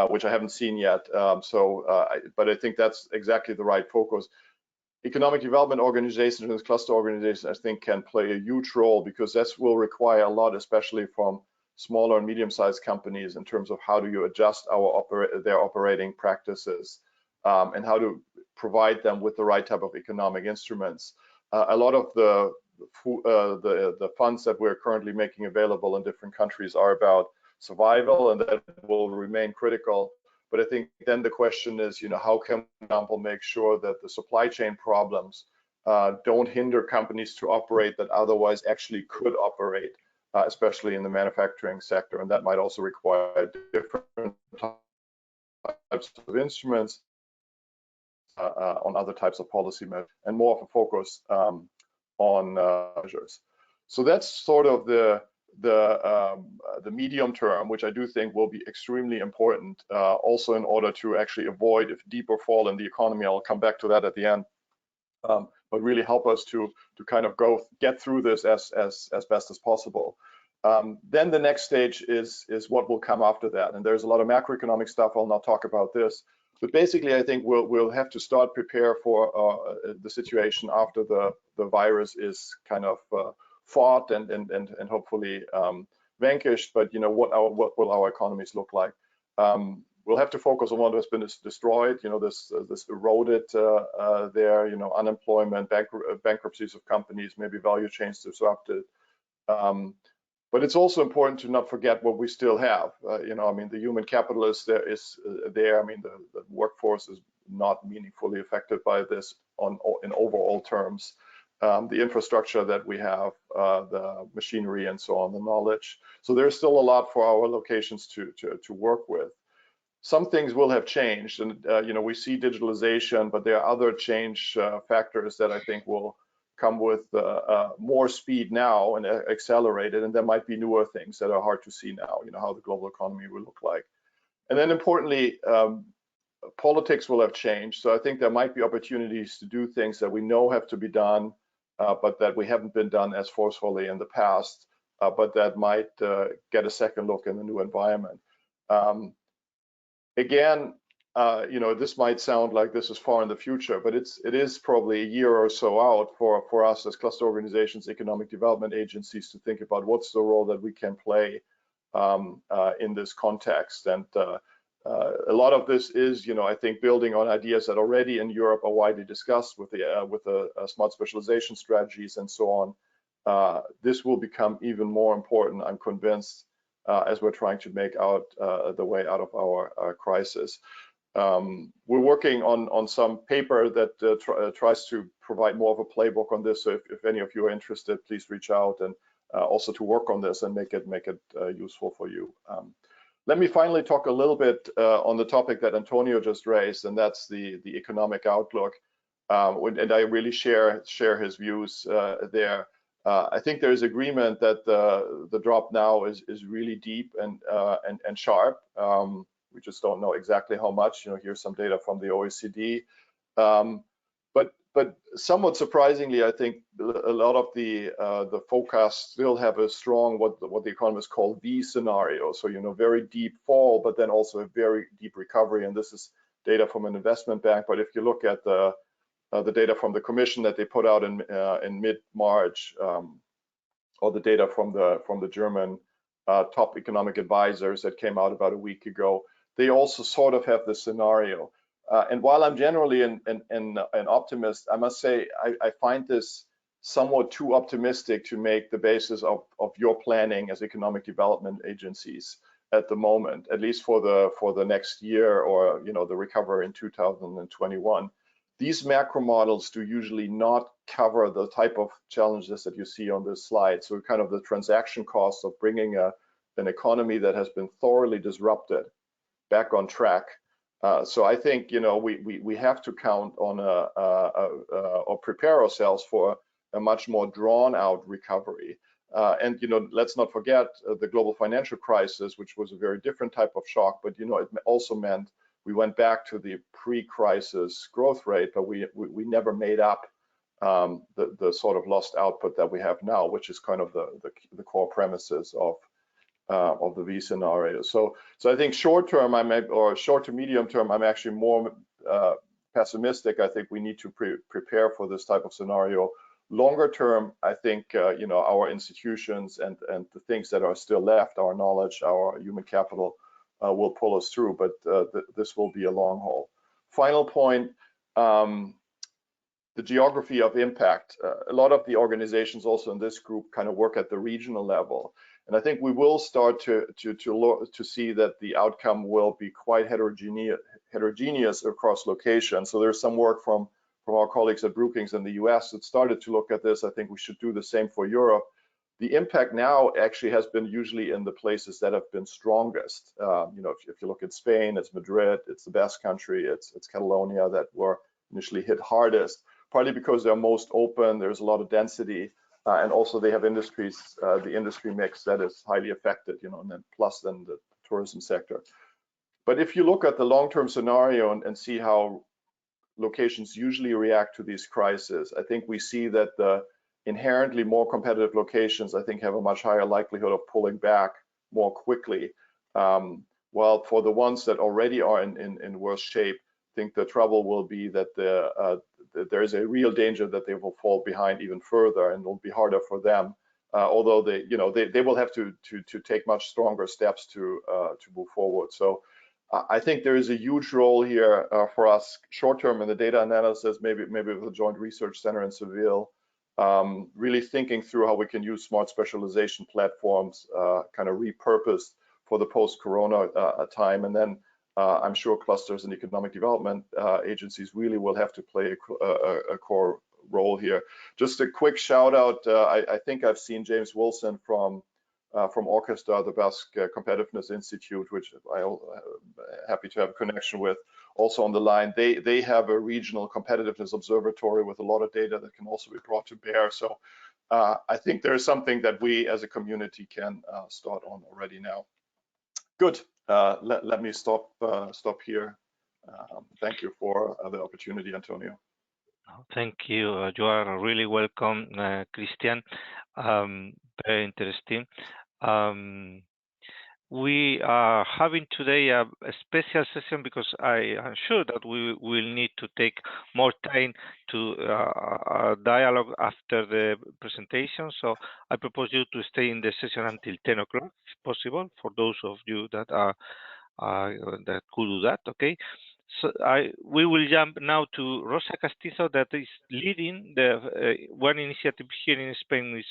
D: which I haven't seen yet. But I think that's exactly the right focus. Economic development organizations and cluster organizations, I think, can play a huge role, because this will require a lot, especially from smaller and medium-sized companies, in terms of how do you adjust their operating practices and how to provide them with the right type of economic instruments. A lot of the funds that we're currently making available in different countries are about survival, and that will remain critical. But I think then the question is, how can we, for example, make sure that the supply chain problems don't hinder companies to operate that otherwise actually could operate, especially in the manufacturing sector, and that might also require different types of instruments on other types of policy measures, and more of a focus on measures. So that's sort of the medium term, which I do think will be extremely important, also in order to actually avoid a deeper fall in the economy. I'll come back to that at the end, but really help us to kind of get through this as best as possible. Then the next stage is what will come after that, and there's a lot of macroeconomic stuff. I'll not talk about this, but basically I think we'll have to start prepare for the situation after the virus is kind of fought and hopefully vanquished. But what will our economies look like? We'll have to focus on what has been destroyed. This eroded there. Unemployment, bankruptcies of companies, maybe value chains disrupted. But it's also important to not forget what we still have. I mean, the human capital is there. I mean, the workforce is not meaningfully affected by this in overall terms. The infrastructure that we have, the machinery and so on, the knowledge. So there's still a lot for our locations to work with. Some things will have changed, and we see digitalization, but there are other change factors that I think will come with more speed now and accelerated, and there might be newer things that are hard to see now, how the global economy will look like. And then importantly, politics will have changed. So I think there might be opportunities to do things that we know have to be done, but that we haven't been done as forcefully in the past, but that might get a second look in the new environment. Again, this might sound like this is far in the future, but it is probably a year or so out for us as cluster organizations, economic development agencies, to think about what's the role that we can play in this context. And a lot of this is, I think, building on ideas that already in Europe are widely discussed with the smart specialization strategies and so on. This will become even more important, I'm convinced, as we're trying to make out the way out of our crisis. We're working on some paper that tries to provide more of a playbook on this. So if any of you are interested, please reach out, and also to work on this and make it useful for you. Let me finally talk a little bit on the topic that Antonio just raised, and that's the economic outlook. And I really share his views there. I think there is agreement that the drop now is really deep and sharp. We just don't know exactly how much. Here's some data from the OECD. But somewhat surprisingly, I think a lot of the forecasts still have a strong what the economists call V scenario. So very deep fall, but then also a very deep recovery. And this is data from an investment bank. But if you look at the data from the Commission that they put out in mid-March, or the data from the German top economic advisors that came out about a week ago, they also sort of have this scenario. And while I'm generally an optimist, I must say I find this somewhat too optimistic to make the basis of your planning as economic development agencies at the moment, at least for the next year, or the recovery in 2021. These macro models do usually not cover the type of challenges that you see on this slide. So kind of the transaction costs of bringing an economy that has been thoroughly disrupted back on track, So I think, you know, we have to count on or prepare ourselves for a much more drawn out recovery. And, you know, let's not forget the global financial crisis, which was a very different type of shock, but, you know, it also meant we went back to the pre-crisis growth rate, but we never made up the sort of lost output that we have now, which is kind of the core premises of the V scenario. So I think short term, or short to medium term, I'm actually more pessimistic. I think we need to prepare for this type of scenario. Longer term, I think you know, our institutions and the things that are still left, our knowledge, our human capital, will pull us through. But this will be a long haul. Final point. The geography of impact. A lot of the organizations also in this group kind of work at the regional level. And I think we will start to see that the outcome will be quite heterogeneous across locations. So there's some work from our colleagues at Brookings in the US that started to look at this. I think we should do the same for Europe. The impact now actually has been usually in the places that have been strongest. You know, if you look at Spain, it's Madrid, it's the Basque Country, it's Catalonia that were initially hit hardest, partly because they're most open, there's a lot of density, and also they have industries, the industry mix that is highly affected, you know, and then plus then the tourism sector. But if you look at the long-term scenario and see how locations usually react to these crises, I think we see that the inherently more competitive locations, I think, have a much higher likelihood of pulling back more quickly. While for the ones that already are in worse shape, I think the trouble will be that there is a real danger that they will fall behind even further, and it'll be harder for them. Although they, you know, they will have to take much stronger steps to move forward. So I think there is a huge role here for us short term in the data analysis, maybe with a joint research center in Seville, really thinking through how we can use smart specialization platforms, kind of repurposed for the post-corona time, and then I'm sure clusters and economic development agencies really will have to play a core role here. Just a quick shout out. I think I've seen James Wilson from Orchestra, the Basque Competitiveness Institute, which I'm happy to have a connection with, also on the line. They have a regional competitiveness observatory with a lot of data that can also be brought to bear. So I think there is something that we as a community can start on already now. Good. Let me stop here. Thank you for the opportunity, Antonio.
B: Thank you. You are really welcome, Christian. Very interesting. We are having today a special session because I am sure that we will need to take more time to dialogue after the presentation. So I propose you to stay in the session until 10 o'clock, if possible, for those of you that are that could do that. Okay. So we will jump now to Rosa Castizo, that is leading the one initiative here in Spain is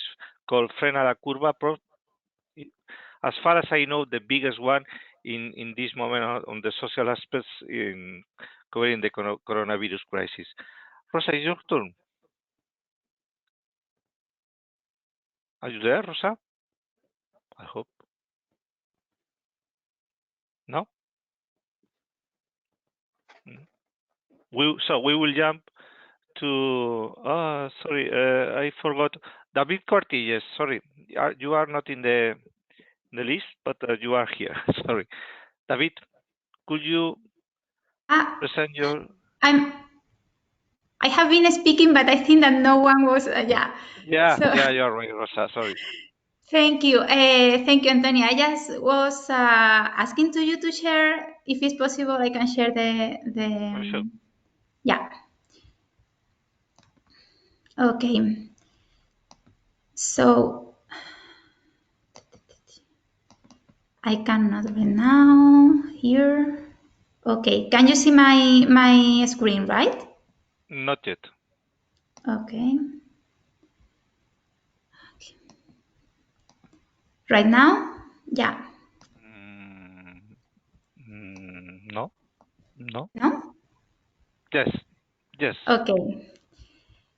B: called Frena la Curva. As far as I know, the biggest one in this moment on the social aspects in covering the coronavirus crisis. Rosa, it's your turn. Are you there, Rosa? I hope. No? So we will jump to, sorry, I forgot. David Cortillas, sorry. You are not in the list, but you are here. Sorry. David, could you present your...
J: I have been speaking, but I think that no one was, yeah.
B: Yeah, so, yeah, you're right, Rosa, sorry.
J: Thank you, Antonio. I just was asking to you to share, if it's possible, I can share the
B: sure.
J: Yeah. Okay. So I cannot right now here. Okay, can you see my screen, right?
B: Not yet.
J: Okay. Right now? Yeah.
B: No.
J: No?
B: Yes. Yes.
J: Okay.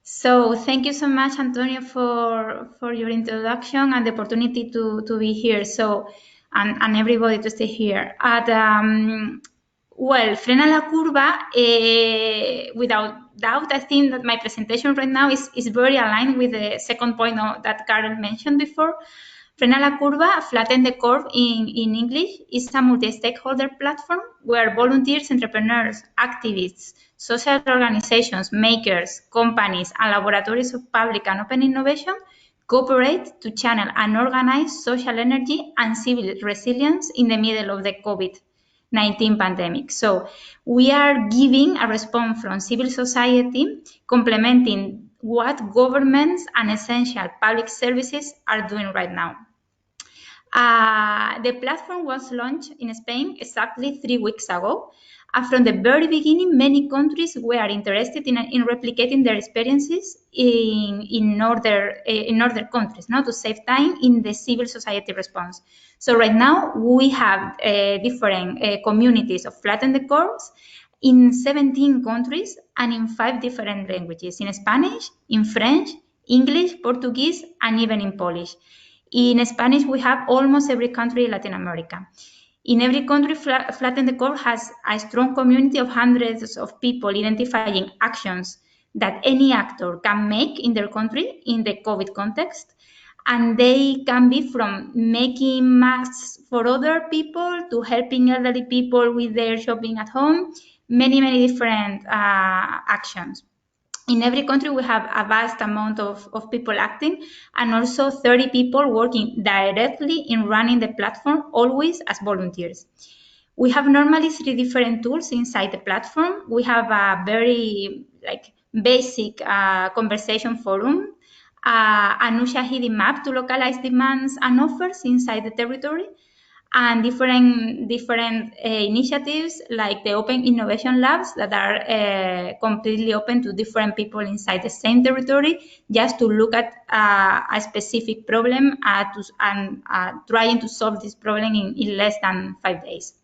J: So thank you so much, Antonio, for your introduction and the opportunity to be here. So and everybody to stay here. Well, Frena la Curva, without doubt, I think that my presentation right now is very aligned with the second point that Carol mentioned before. Frena la Curva, Flatten the Curve in English, is a multi-stakeholder platform where volunteers, entrepreneurs, activists, social organizations, makers, companies, and laboratories of public and open innovation cooperate to channel and organize social energy and civil resilience in the middle of the COVID-19 pandemic. So we are giving a response from civil society, complementing what governments and essential public services are doing right now. The platform was launched in Spain exactly 3 weeks ago. From the very beginning, many countries were interested in replicating their experiences in other countries, to save time in the civil society response. So right now, we have different communities of Flatten the Curves in 17 countries and in 5 different languages, in Spanish, in French, English, Portuguese, and even in Polish. In Spanish, we have almost every country in Latin America. In every country, Flatten the Curve has a strong community of hundreds of people identifying actions that any actor can make in their country in the COVID context. And they can be from making masks for other people to helping elderly people with their shopping at home, many different actions. In every country, we have a vast amount of people acting and also 30 people working directly in running the platform, always as volunteers. We have normally 3 different tools inside the platform. We have a very basic conversation forum, an Ushahidi map to localize demands and offers inside the territory, and different initiatives like the Open Innovation Labs that are completely open to different people inside the same territory, just to look at a specific problem and trying to solve this problem in less than 5 days.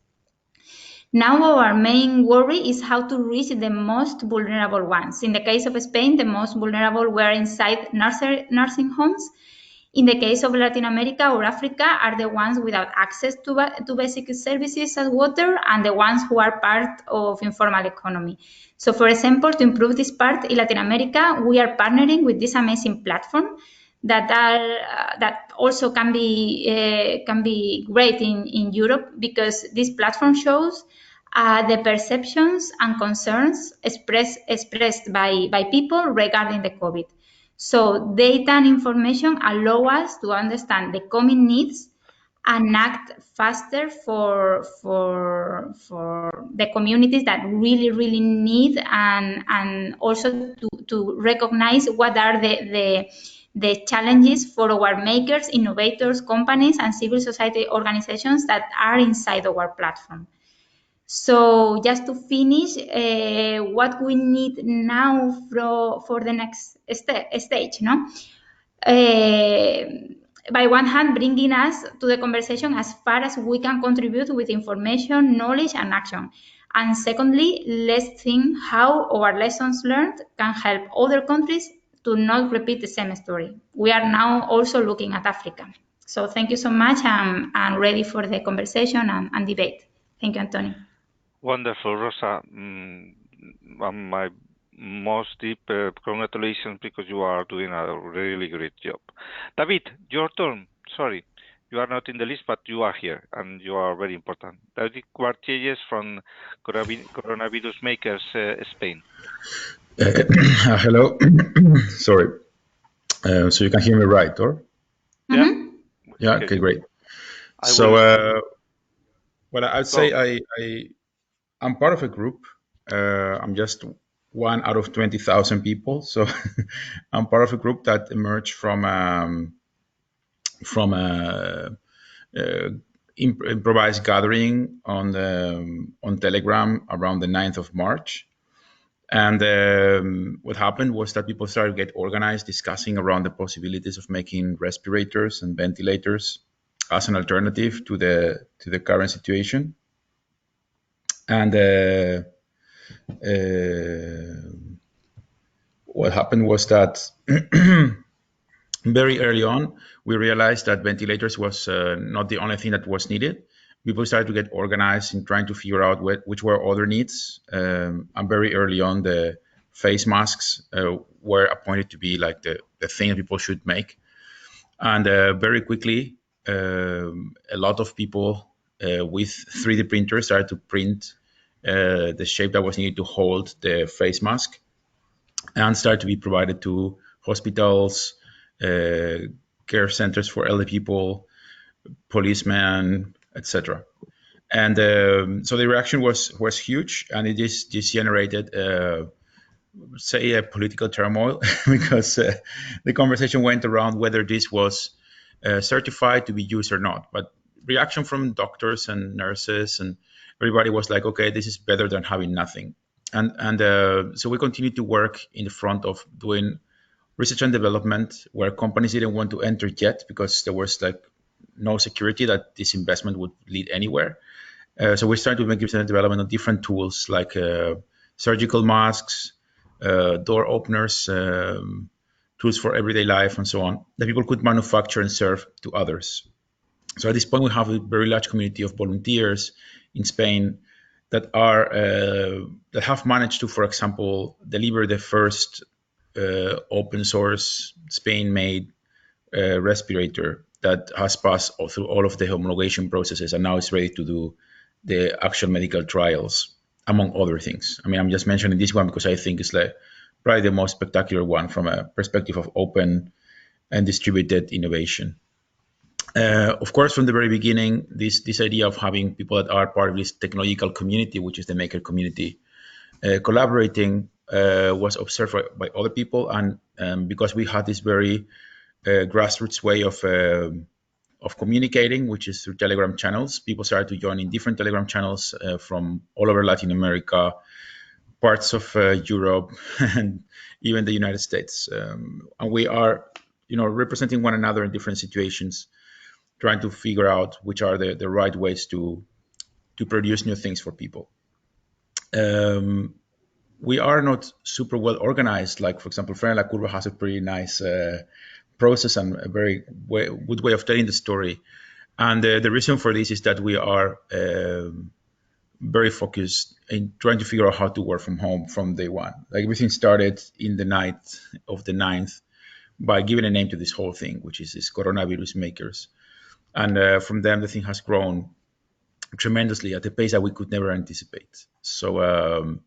J: Now our main worry is how to reach the most vulnerable ones. In the case of Spain, the most vulnerable were inside nursing homes. In the case of Latin America or Africa, are the ones without access to basic services as water and the ones who are part of informal economy. So, for example, to improve this part in Latin America, we are partnering with this amazing platform that also can be great in Europe, because this platform shows the perceptions and concerns expressed by people regarding the COVID. So data and information allow us to understand the common needs and act faster for the communities that really need, and also to recognize what are the challenges for our makers, innovators, companies, and civil society organizations that are inside our platform. So just to finish, what we need now for the next stage, by one hand, bringing us to the conversation as far as we can contribute with information, knowledge, and action. And secondly, let's think how our lessons learned can help other countries to not repeat the same story. We are now also looking at Africa. So thank you so much. I'm ready for the conversation and debate. Thank you, Antonio.
B: Wonderful, Rosa. My most deep congratulations, because you are doing a really great job. David, your turn. Sorry, you are not in the list, but you are here and you are very important. David Cuartielles from Coronavirus Makers, Spain.
G: Hello. Sorry. So you can hear me right, or?
J: Mm-hmm.
G: Yeah. Okay, great. Well, I'd say I'm part of a group. I'm just one out of 20,000 people. So I'm part of a group that emerged from improvised gathering on Telegram around the 9th of March. And what happened was that people started to get organized, discussing around the possibilities of making respirators and ventilators as an alternative to the current situation. And what happened was that very early on, we realized that ventilators was not the only thing that was needed, people started to get organized in trying to figure out which were other needs. And very early on, the face masks were appointed to be like the thing that people should make. And very quickly, a lot of people with 3D printers started to print the shape that was needed to hold the face mask, and started to be provided to hospitals, care centers for elderly people, policemen, etc. And so the reaction was huge, and it just generated, say, a political turmoil because the conversation went around whether this was certified to be used or not. But reaction from doctors and nurses and everybody was like, okay, this is better than having nothing. And so we continued to work in the front of doing research and development, where companies didn't want to enter yet because there was like no security that this investment would lead anywhere. So we started to make research and development of different tools like surgical masks, door openers, tools for everyday life, and so on, that people could manufacture and serve to others. So at this point, we have a very large community of volunteers in Spain that are that have managed to, for example, deliver the first open source Spain-made respirator that has passed through all of the homologation processes and now is ready to do the actual medical trials, among other things. I mean, I'm just mentioning this one because I think it's like probably the most spectacular one from a perspective of open and distributed innovation. Of course, from the very beginning, this idea of having people that are part of this technological community, which is the maker community, collaborating was observed by other people, and because we had this very grassroots way of communicating, which is through Telegram channels, people started to join in different Telegram channels from all over Latin America, parts of Europe, and even the United States. And we are, representing one another in different situations, trying to figure out which are the right ways to produce new things for people. We are not super well organized. Like, for example, Frena La Curva has a pretty nice process and a very good way of telling the story. And the reason for this is that we are very focused in trying to figure out how to work from home from day one. Like, everything started in the night of the 9th by giving a name to this whole thing, which is this coronavirus makers. And from them, the thing has grown tremendously at a pace that we could never anticipate. So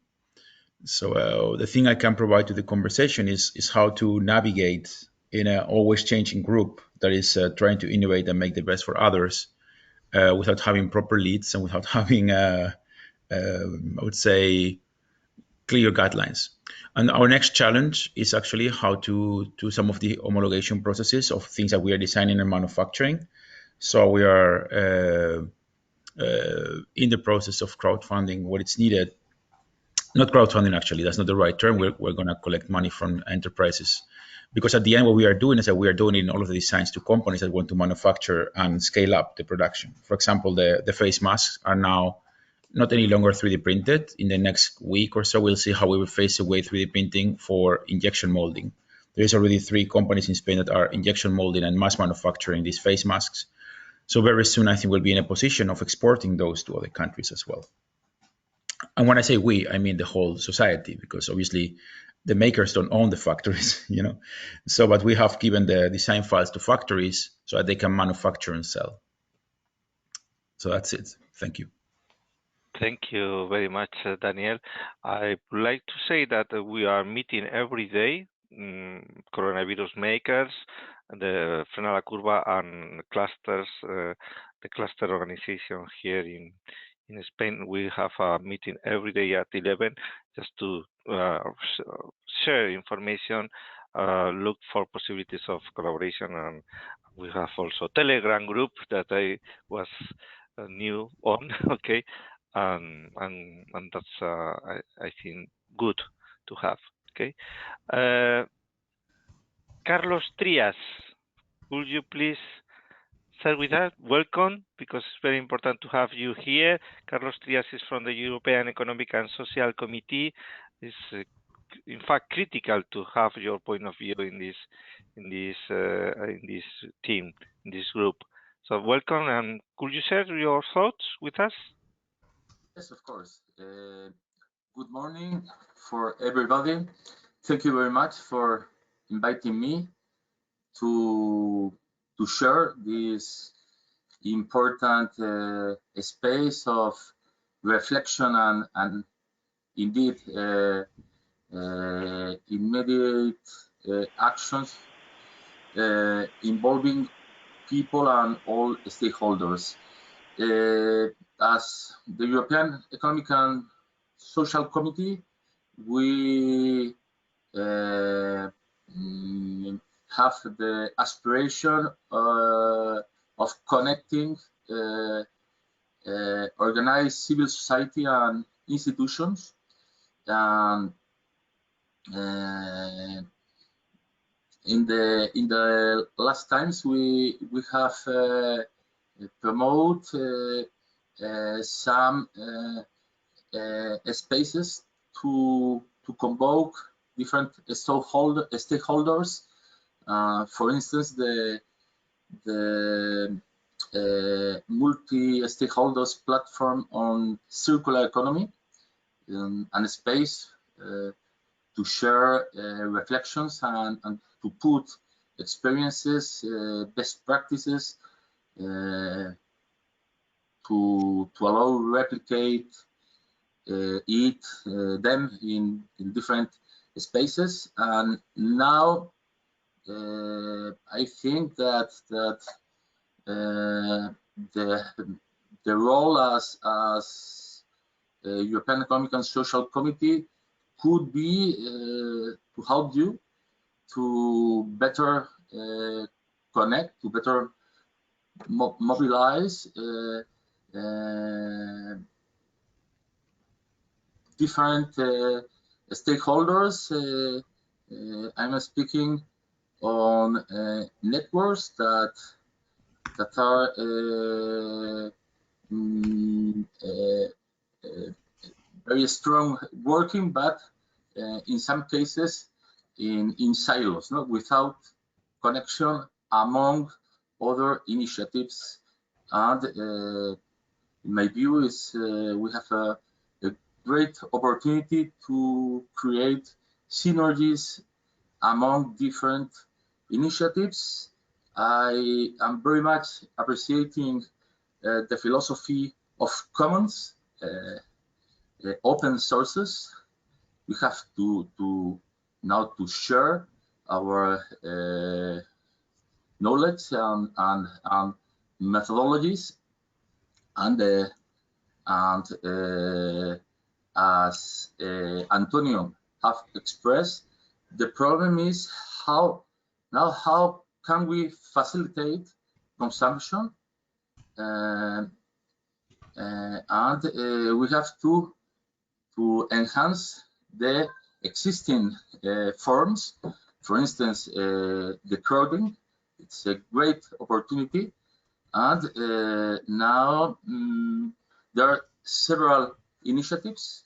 G: the thing I can provide to the conversation is how to navigate in an always changing group that is trying to innovate and make the best for others without having proper leads and without having, I would say, clear guidelines. And our next challenge is actually how to do some of the homologation processes of things that we are designing and manufacturing. So we are in the process of crowdfunding what it's needed. Not crowdfunding, actually, that's not the right term. We're going to collect money from enterprises, because at the end, what we are doing is that we are doing all of the designs to companies that want to manufacture and scale up the production. For example, the face masks are now not any longer 3D printed. In the next week or so, we'll see how we will phase away 3D printing for injection molding. There is already 3 companies in Spain that are injection molding and mass manufacturing these face masks. So very soon, I think we'll be in a position of exporting those to other countries as well. And when I say we, I mean the whole society, because obviously the makers don't own the factories, So, but we have given the design files to factories so that they can manufacture and sell. So that's it. Thank you.
B: Thank you very much, Daniel. I would like to say that we are meeting every day, coronavirus makers, the Frena La Curva and clusters, the cluster organization here in Spain. We have a meeting every day at 11 just to share information, look for possibilities of collaboration, and we have also a Telegram group that I was new on, okay, and that's I think good to have, okay. Carlos Trias, would you please start with that? Welcome, because it's very important to have you here. Carlos Trias is from the European Economic and Social Committee. It's in fact critical to have your point of view in this team, in this group. So welcome, and could you share your thoughts with us?
K: Yes, of course. Good morning for everybody. Thank you very much for inviting me to share this important space of reflection and indeed immediate actions involving people and all stakeholders. As the European Economic and Social Committee, we have the aspiration of connecting organized civil society and institutions, and in the last times we have promote some spaces to convoke different stakeholders. For instance, the multi-stakeholders platform on circular economy, and a space to share reflections and to put experiences, best practices, to allow replicate them in different spaces. And now I think that the role as European Economic and Social Committee could be to help you to better connect, to better mobilize different stakeholders. I'm speaking on networks that are very strong working, but in some cases in silos, without connection among other initiatives. And in my view is we have a great opportunity to create synergies among different initiatives. I am very much appreciating the philosophy of commons, open sources. We have to now to share our knowledge and methodologies, and as Antonio have expressed, the problem is how can we facilitate consumption, and we have to enhance the existing forms. For instance, the crowding, it's a great opportunity. And now there are several initiatives.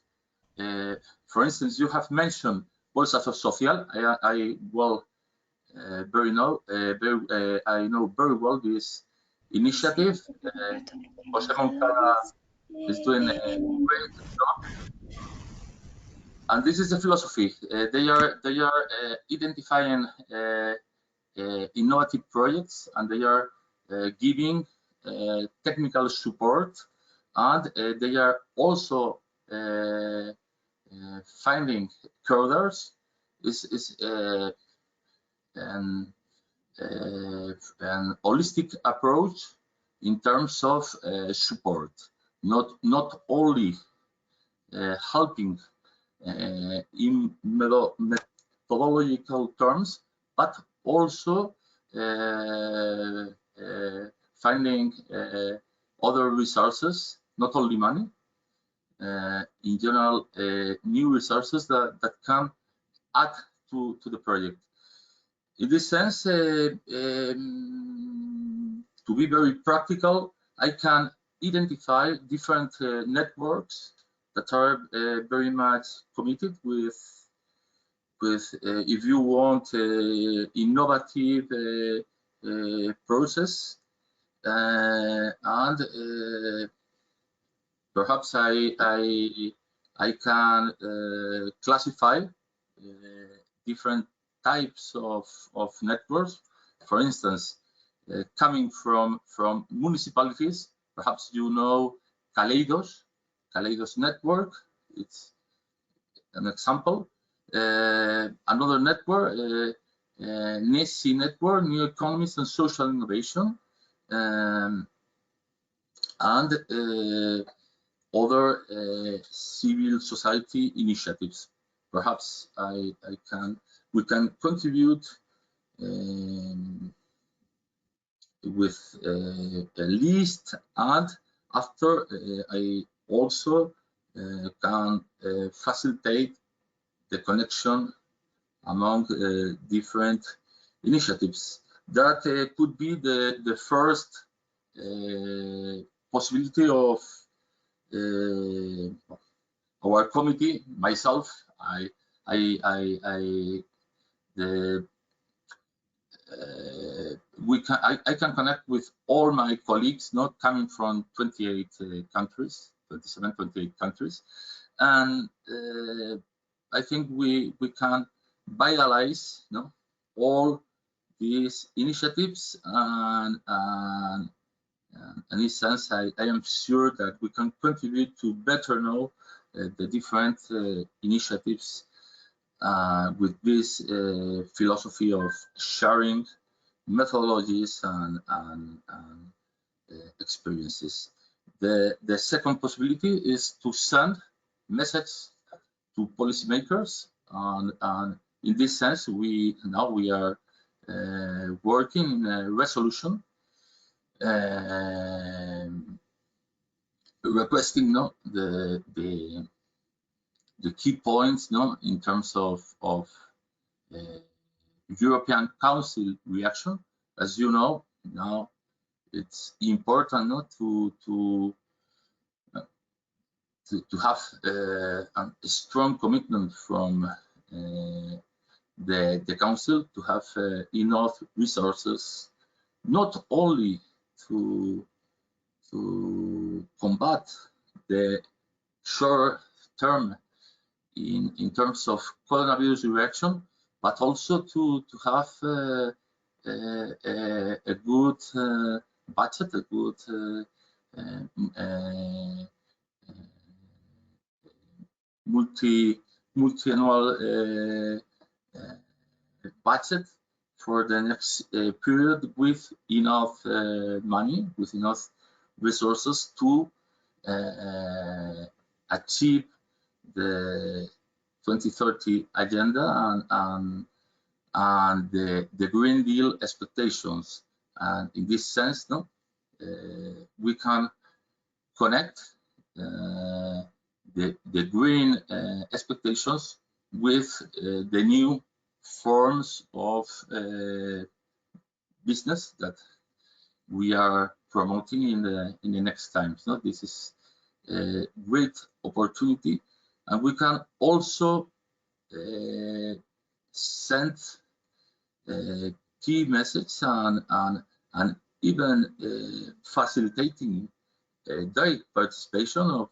K: For instance, you have mentioned Bolsa Social. I well I know very well this initiative. Jose Moncada is doing a great job, and this is the philosophy. They are identifying innovative projects, and they are giving technical support, and they are also finding coders. Is an holistic approach in terms of support, not only helping in methodological terms, but also finding other resources, not only money, in general, new resources that can add to the project. In this sense, to be very practical, I can identify different networks that are very much committed with if you want, innovative process. and perhaps I can classify different types of networks. For instance, coming from municipalities, perhaps you know Kaleidos network. It's an example. Another network, NESI network, New Economies and Social Innovation, and other civil society initiatives. Perhaps we can contribute with a list, and after I also can facilitate the connection among different initiatives. That could be the first possibility of our committee. Myself, I can connect with all my colleagues, not coming from 28 countries, 27, 28 countries, and I think we can vitalize all these initiatives, and in this sense, I am sure that we can contribute to better know the different initiatives with this philosophy of sharing methodologies and experiences. The second possibility is to send messages to policymakers, and in this sense, we are working in a resolution requesting the key points in terms of European Council reaction. As you know, now it's important to have a strong commitment from the Council to have enough resources, not only to combat the short term in terms of coronavirus reaction, but also to have a good budget, a good multi-annual budget for the next period, with enough money, with enough resources to achieve the 2030 agenda and the Green Deal expectations. And in this sense, we can connect the green expectations with the new forms of business that we are promoting in the next times. This is a great opportunity, and we can also send key messages and even facilitating direct participation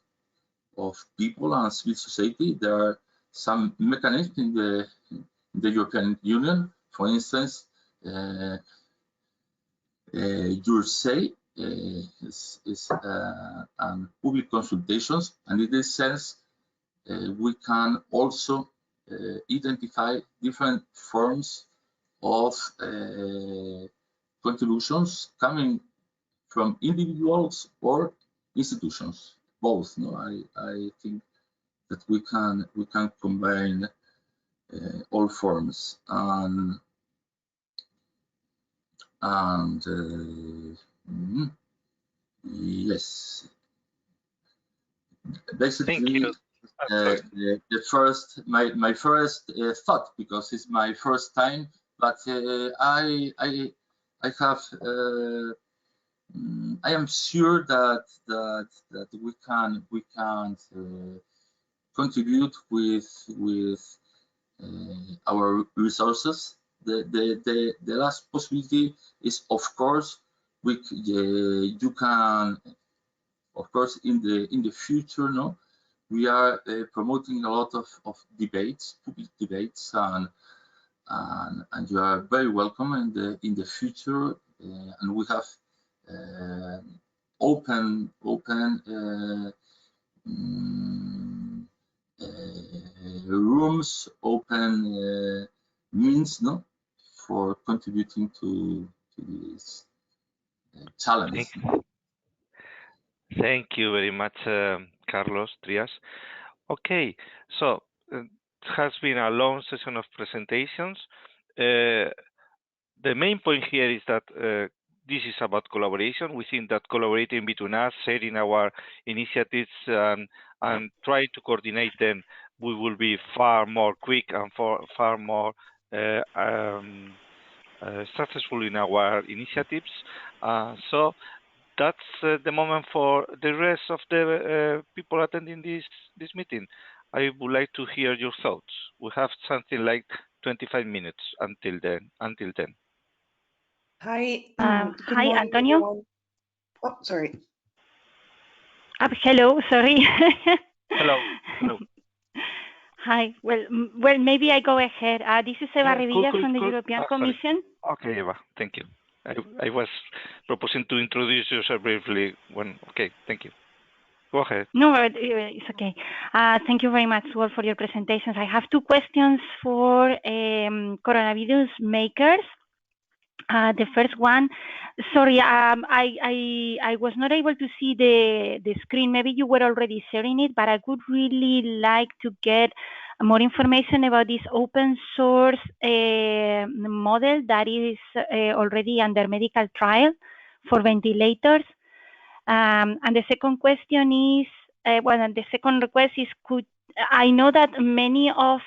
K: of people and civil society. There are some mechanisms in the European Union. For instance, your say is public consultations, and in this sense, we can also identify different forms of contributions coming from individuals or institutions. Both. I think that we can combine all forms, and yes, basically the first my first thought, because it's my first time, but I have I am sure that we can contribute with our resources. The last possibility is, of course, you can, of course, in the future, no, we are promoting a lot of debates, public debates, and you are very welcome in the future. And we have open rooms, open means, no, for contributing to this challenge.
B: Thank you very much, Carlos Trias. Okay, so it has been a long session of presentations. The main point here is that this is about collaboration. We think that collaborating between us, sharing our initiatives, and trying to coordinate them, we will be far more quick and far more successful in our initiatives. So that's the moment for the rest of the people attending this meeting. I would like to hear your thoughts. We have something like 25 minutes until then.
L: Hi. Good
M: Hi,
L: morning,
M: Antonio.
L: everyone. Oh, sorry.
M: Hello, sorry.
B: Hello.
M: Hi. Well, maybe I go ahead. This is Eva Revilla from the European Commission.
B: Okay, Eva, thank you. I was proposing to introduce yourself briefly okay, thank you. Go ahead.
M: No, it's okay. Thank you very much all for your presentations. I have two questions for coronavirus makers. The first one, sorry, I was not able to see the screen. Maybe you were already sharing it, but I would really like to get more information about this open source model that is already under medical trial for ventilators. And the second question is, the second request is, I know that many of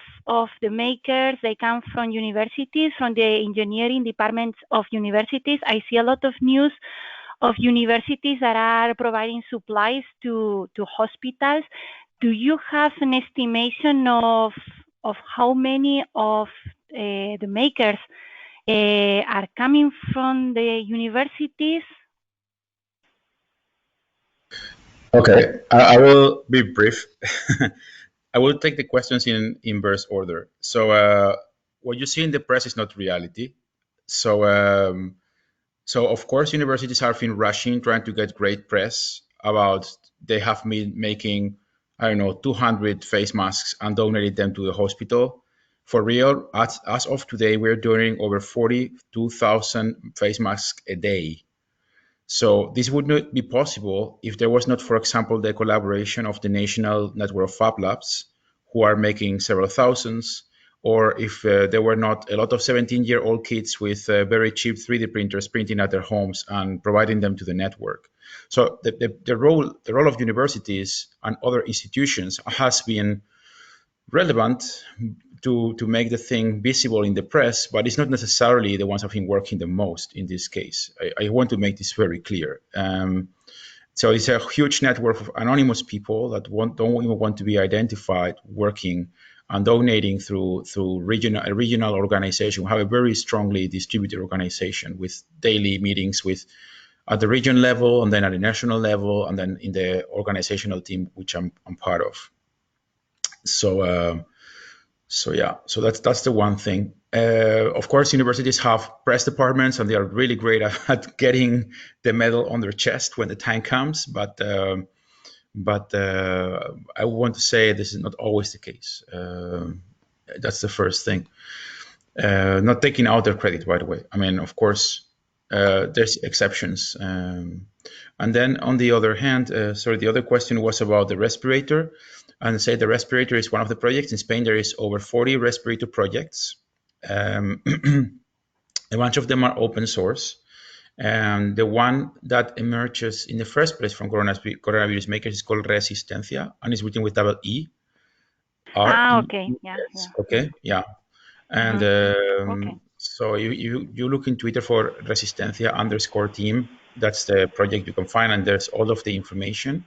M: the makers, they come from universities, from the engineering departments of universities. I see a lot of news of universities that are providing supplies to hospitals. Do you have an estimation of how many of the makers are coming from the universities?
G: Okay, I will be brief. I will take the questions in inverse order. So what you see in the press is not reality. So of course universities have been rushing, trying to get great press about they have been making, I don't know, 200 face masks and donated them to the hospital. For real, as of today, we're doing over 42,000 face masks a day. So this would not be possible if there was not, for example, the collaboration of the national network of Fab Labs, who are making several thousands, or if there were not a lot of 17-year-old kids with very cheap 3D printers printing at their homes and providing them to the network. So the role of universities and other institutions has been relevant to make the thing visible in the press, but it's not necessarily the ones that have been working the most in this case. I want to make this very clear. So it's a huge network of anonymous people that don't even want to be identified, working and donating through a regional organization. We have a very strongly distributed organization with daily meetings at the region level, and then at the national level, and then in the organizational team, which I'm part of. So that's the one thing. Of course, universities have press departments, and they are really great at getting the medal on their chest when the time comes. But I want to say this is not always the case. That's the first thing. Not taking out their credit, by the way. I mean, of course, there's exceptions. And then on the other hand, the other question was about the respirator. And say the respirator is one of the projects. In Spain, there is over 40 respirator projects. A bunch of them are open source. And the one that emerges in the first place from coronavirus makers is called Resistencia, and it's written with double E.
M: Okay. Yeah.
G: Okay. Yeah. And
M: okay.
G: So you look in Twitter for Resistencia_team. That's the project you can find, and there's all of the information.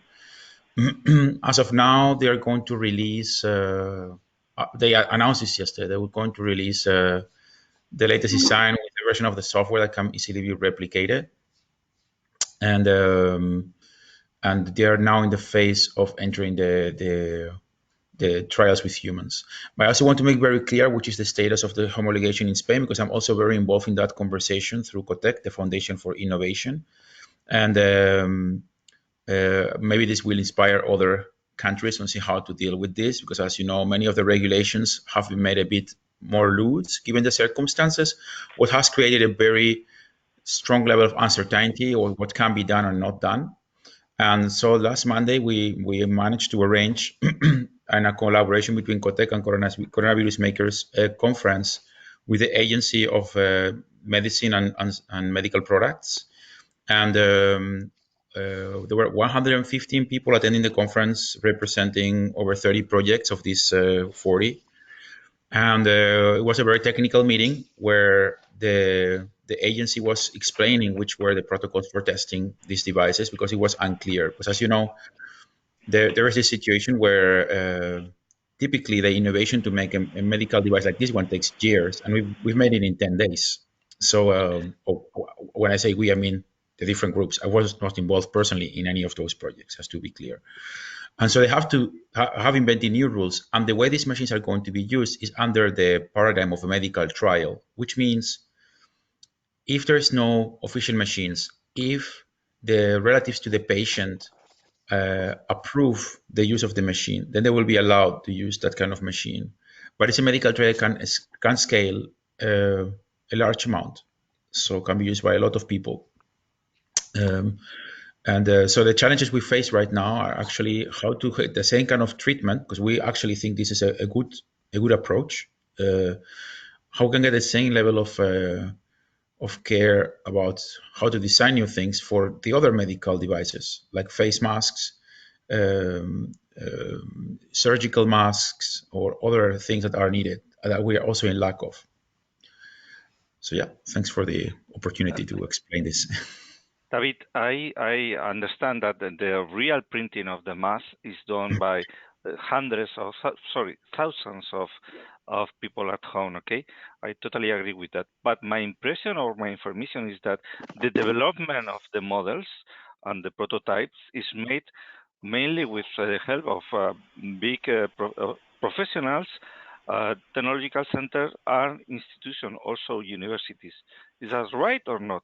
G: As of now, they are going to release. They announced this yesterday. They were going to release the latest design with the version of the software that can easily be replicated. and they are now in the phase of entering the trials with humans. But I also want to make very clear which is the status of the homologation in Spain, because I'm also very involved in that conversation through COTEC, the Foundation for Innovation. And maybe this will inspire other countries on see how to deal with this, because as you know, many of the regulations have been made a bit more loose given the circumstances, what has created a very strong level of uncertainty or what can be done or not done. And so last Monday, we managed to arrange in a collaboration between COTEC and Coronavirus Makers a conference with the Agency of Medicine and Medical Products. And there were 115 people attending the conference representing over 30 projects of these 40. And it was a very technical meeting where the agency was explaining which were the protocols for testing these devices, because it was unclear. Because as you know, there is a situation where typically the innovation to make a medical device like this one takes years, and we've made it in 10 days. So when I say we, I mean the different groups. I was not involved personally in any of those projects, has to be clear. And so they have to have invented new rules. And the way these machines are going to be used is under the paradigm of a medical trial, which means if there's no official machines, if the relatives to the patient approve the use of the machine, then they will be allowed to use that kind of machine. But it's a medical trial can scale a large amount, so can be used by a lot of people. So the challenges we face right now are actually how to get the same kind of treatment, because we actually think this is a good approach. How we can get the same level of care about how to design new things for the other medical devices, like face masks, surgical masks, or other things that are needed that we are also in lack of. So yeah, thanks for the opportunity to explain this.
B: David, I understand that the real printing of the mask is done by thousands of people at home, okay? I totally agree with that. But my impression or my information is that the development of the models and the prototypes is made mainly with the help of big professionals, technological centers, and institutions, also universities. Is that right or not?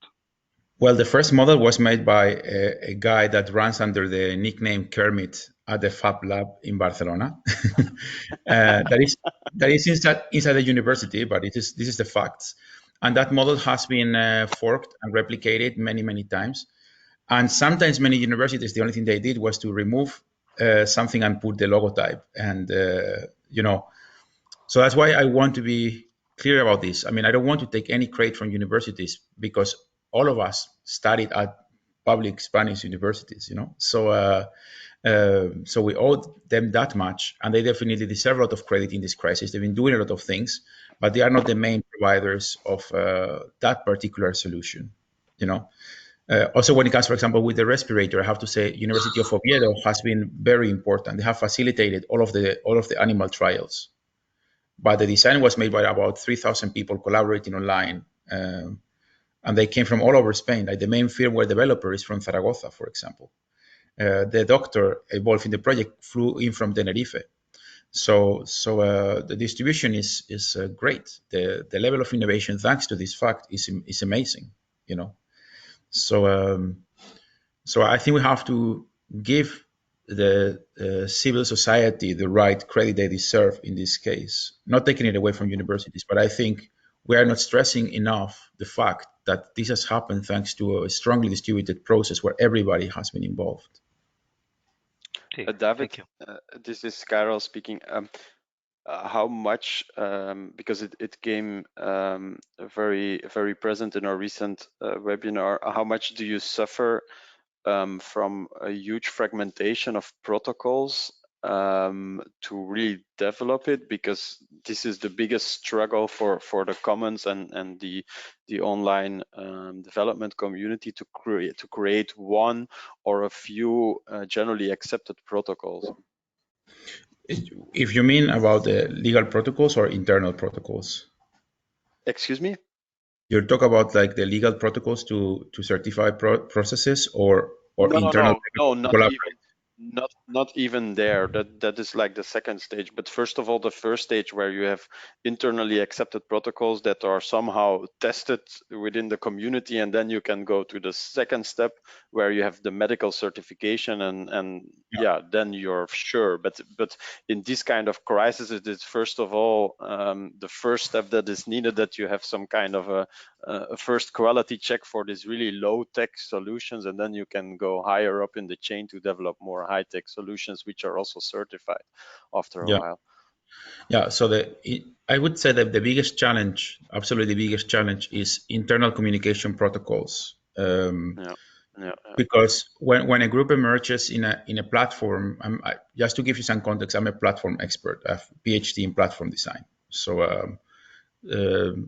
G: Well, the first model was made by a guy that runs under the nickname Kermit at the Fab Lab in Barcelona. that is inside the university, but this is the facts. And that model has been forked and replicated many times. And sometimes many universities, the only thing they did was to remove something and put the logotype. And so that's why I want to be clear about this. I mean, I don't want to take any credit from universities, because all of us studied at public Spanish universities, So so we owe them that much, and they definitely deserve a lot of credit in this crisis. They've been doing a lot of things, but they are not the main providers of that particular solution, Also, when it comes, for example, with the respirator, I have to say University of Oviedo has been very important. They have facilitated all of the animal trials. But the design was made by about 3,000 people collaborating online. And they came from all over Spain. Like the main firmware developer is from Zaragoza, for example. The doctor involved in the project flew in from Tenerife. So the distribution is great. The level of innovation, thanks to this fact, is amazing. So I think we have to give the civil society the right credit they deserve in this case, not taking it away from universities. But I think we are not stressing enough the fact that this has happened thanks to a strongly distributed process where everybody has been involved.
F: David, this is Carol speaking. How much, because it came very present in our recent webinar, how much do you suffer from a huge fragmentation of protocols to really develop it? Because this is the biggest struggle for the commons and the online development community to create one or a few generally accepted protocols.
G: If you mean about the legal protocols or internal protocols?
F: Excuse me?
G: You talk about like the legal protocols to certify processes or
F: No, no,
G: internal
F: no, no, not
G: collaboration.
F: even, not even there. That is like the second stage. But first of all, the first stage where you have internally accepted protocols that are somehow tested within the community, and then you can go to the second step where you have the medical certification, and yeah, then you're sure. But in this kind of crisis, it is first of all the first step that is needed, that you have some kind of a first quality check for these really low tech solutions, and then you can go higher up in the chain to develop more high tech solutions which are also certified after a while.
G: Yeah, so I would say that the biggest challenge, absolutely the biggest challenge, is internal communication protocols. Because when a group emerges in a platform, just to give you some context, I'm a platform expert. I have a PhD in platform design. So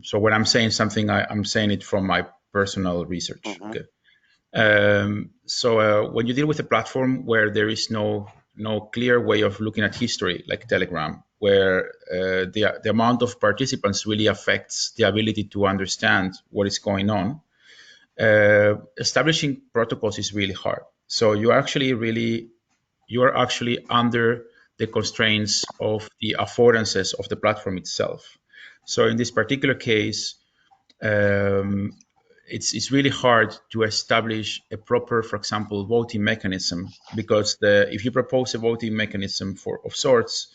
G: so when I'm saying something, I'm saying it from my personal research. Okay. So when you deal with a platform where there is no clear way of looking at history, like Telegram, where the amount of participants really affects the ability to understand what is going on, establishing protocols is really hard. So you are actually under the constraints of the affordances of the platform itself. So in this particular case, it's really hard to establish a proper, for example, voting mechanism, because if you propose a voting mechanism of sorts,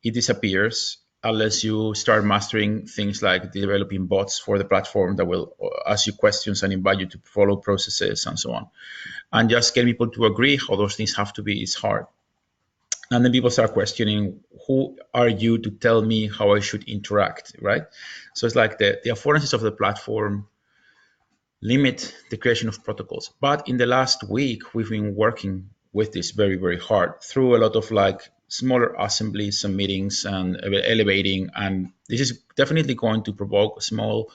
G: it disappears unless you start mastering things like developing bots for the platform that will ask you questions and invite you to follow processes and so on. And just get people to agree how those things have to be is hard. And then people start questioning, who are you to tell me how I should interact, right? So it's like the affordances of the platform limit the creation of protocols. But in the last week, we've been working with this very, very hard through a lot of like smaller assemblies and meetings and elevating. And this is definitely going to provoke a small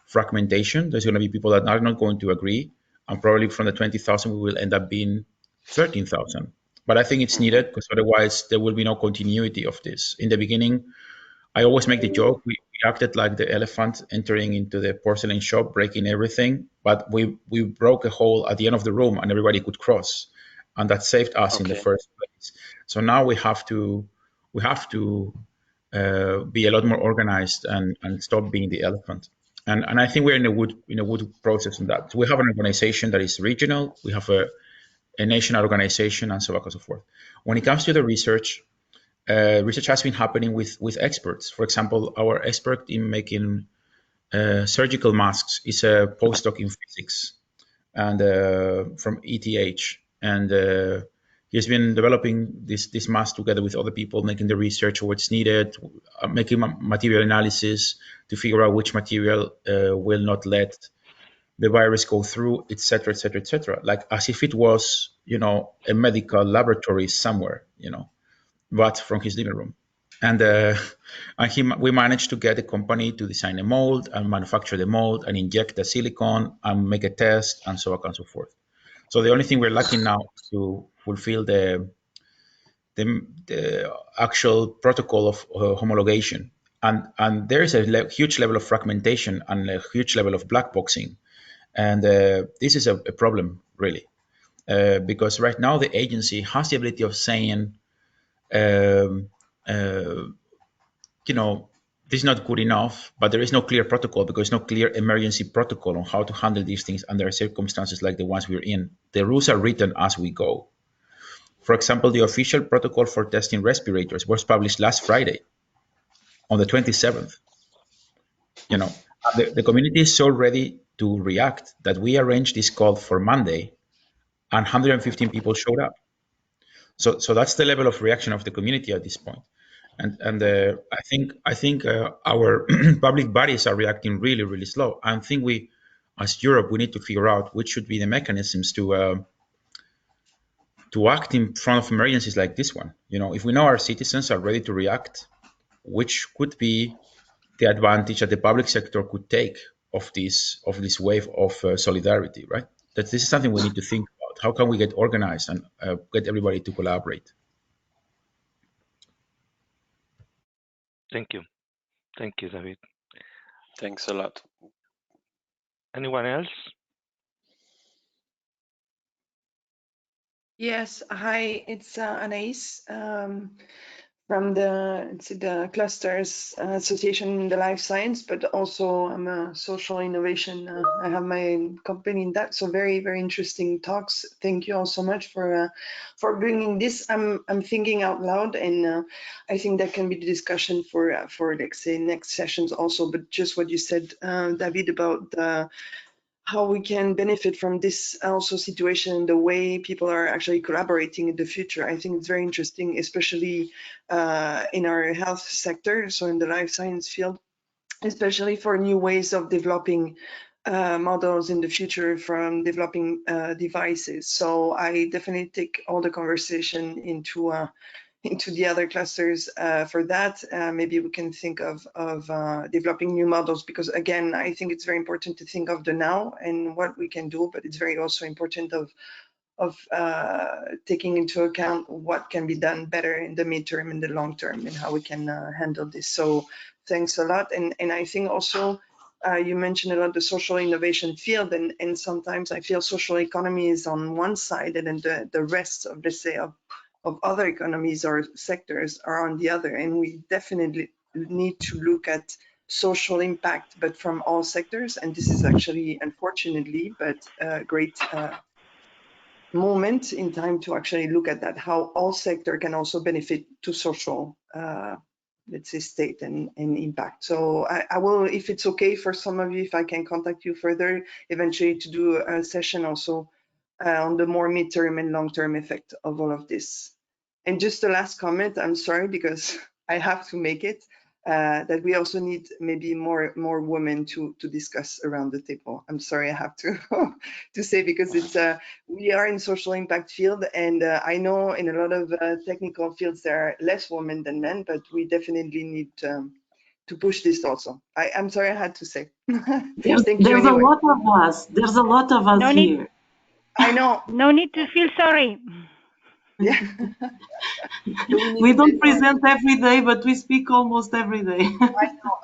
G: fragmentation. There's going to be people that are not going to agree. And probably from the 20,000, we will end up being 13,000. But I think it's needed, because otherwise there will be no continuity of this. In the beginning, I always make the joke, we acted like the elephant entering into the porcelain shop, breaking everything, but we broke a hole at the end of the room and everybody could cross. And that saved us in the first place. So now we have to be a lot more organized and stop being the elephant. And I think we're in a good process in that. So we have an organization that is regional, we have a national organization, and so on and so forth. When it comes to the research has been happening with experts. For example, our expert in making surgical masks is a postdoc in physics and from ETH, and he's been developing this mask together with other people, making the research what's needed, making material analysis to figure out which material will not let the virus go through, etc., etc., etc. Like as if it was, a medical laboratory somewhere, but from his living room. And we managed to get a company to design a mold and manufacture the mold and inject the silicone and make a test and so on and so forth. So the only thing we're lacking now is to fulfill the actual protocol of homologation. And there is a huge level of fragmentation and a huge level of black boxing. And this is a problem, really, because right now the agency has the ability of saying, this is not good enough, but there is no clear protocol because no clear emergency protocol on how to handle these things under circumstances like the ones we're in. The rules are written as we go. For example, the official protocol for testing respirators was published last Friday on the 27th. The community is so ready to react that we arranged this call for Monday and 115 people showed up. So that's the level of reaction of the community at this point. And I think our public bodies are reacting really, really slow. I think we, as Europe, we need to figure out which should be the mechanisms to act in front of emergencies like this one. If we know our citizens are ready to react, which could be the advantage that the public sector could take of this wave of solidarity, right? That this is something we need to think about. How can we get organized and get everybody to collaborate?
B: Thank you, David.
F: Thanks a lot.
B: Anyone else?
L: Yes, hi, it's Anais from the Clusters Association in the Life Science, but also I'm a social innovation. I have my company in that, so very, very interesting talks. Thank you all so much for bringing this. I'm thinking out loud, and I think that can be the discussion for let's say next sessions also. But just what you said, David, about how we can benefit from this also situation, the way people are actually collaborating in the future. I think it's very interesting, especially in our health sector, so in the life science field, especially for new ways of developing models in the future from developing devices. So I definitely take all the conversation into the other clusters for that. Maybe we can think of developing new models, because again, I think it's very important to think of the now and what we can do, but it's very also important of taking into account what can be done better in the midterm and the long term, and how we can handle this. So thanks a lot. And I think also you mentioned a lot the social innovation field, and sometimes I feel social economy is on one side, and then the rest of, let's say, of other economies or sectors are on the other. And we definitely need to look at social impact, but from all sectors. And this is actually, unfortunately, but a great moment in time to actually look at that, how all sector can also benefit to social, let's say, state and impact. So I will, if it's okay for some of you, if I can contact you further eventually to do a session also on the more midterm and long-term effect of all of this. And just the last comment, I'm sorry, because I have to make it, that we also need maybe more women to discuss around the table. I'm sorry, I have to to say, because it's we are in social impact field, and I know in a lot of technical fields there are less women than men, but we definitely need to push this also. I'm sorry, I had to say. Thank you
E: There's
L: anyway.
E: a lot of us. There's a lot of us here.
L: I know.
M: No need to feel sorry.
L: Yeah.
E: We don't present every day, but we speak almost every day.
L: I know,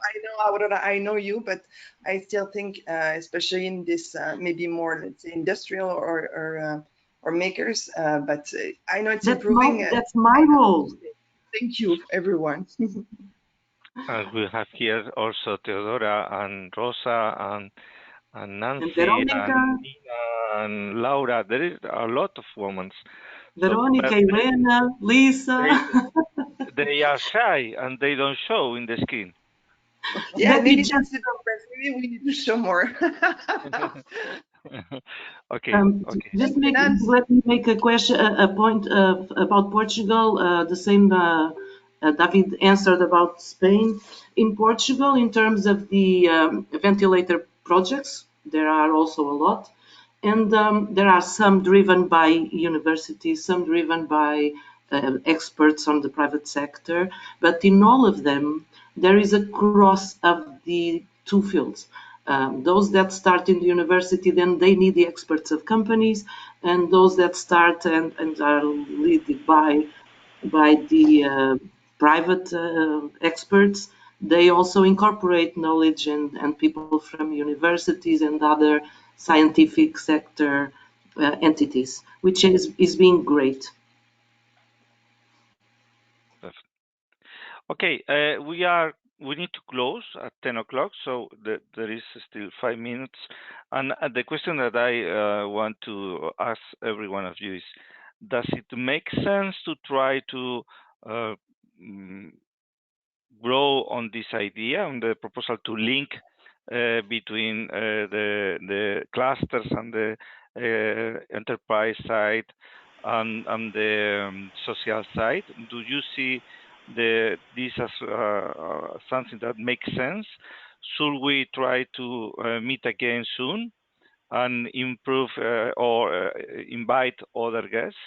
L: Aurora, I know you, but I still think, especially in this maybe more, let's say, industrial or makers, but I know it's improving.
E: That's my role.
L: Thank you, everyone.
B: And we have here also Teodora and Rosa and Nancy
E: Veronica.
B: and Nina and Laura. There is a lot of women.
E: Veronica, Irena, Lisa.
B: They are shy and they don't show in the screen.
L: Yeah, maybe that's the progress. Maybe we need to show more.
B: Okay.
E: Just let me make a point about Portugal. The same David answered about Spain. In Portugal, in terms of the ventilator projects, there are also a lot. And there are some driven by universities, some driven by experts on the private sector. But in all of them, there is a cross of the two fields. Those that start in the university, then they need the experts of companies, and those that start and are led by the private experts, they also incorporate knowledge and people from universities and other scientific sector entities, which is being great.
B: Okay, we need to close at 10 o'clock, so there is still 5 minutes. And the question that I want to ask every one of you is, does it make sense to try to grow on this idea, on the proposal to link between the clusters and the enterprise side and the social side? Do you see this as something that makes sense? Should we try to meet again soon and improve or invite other guests?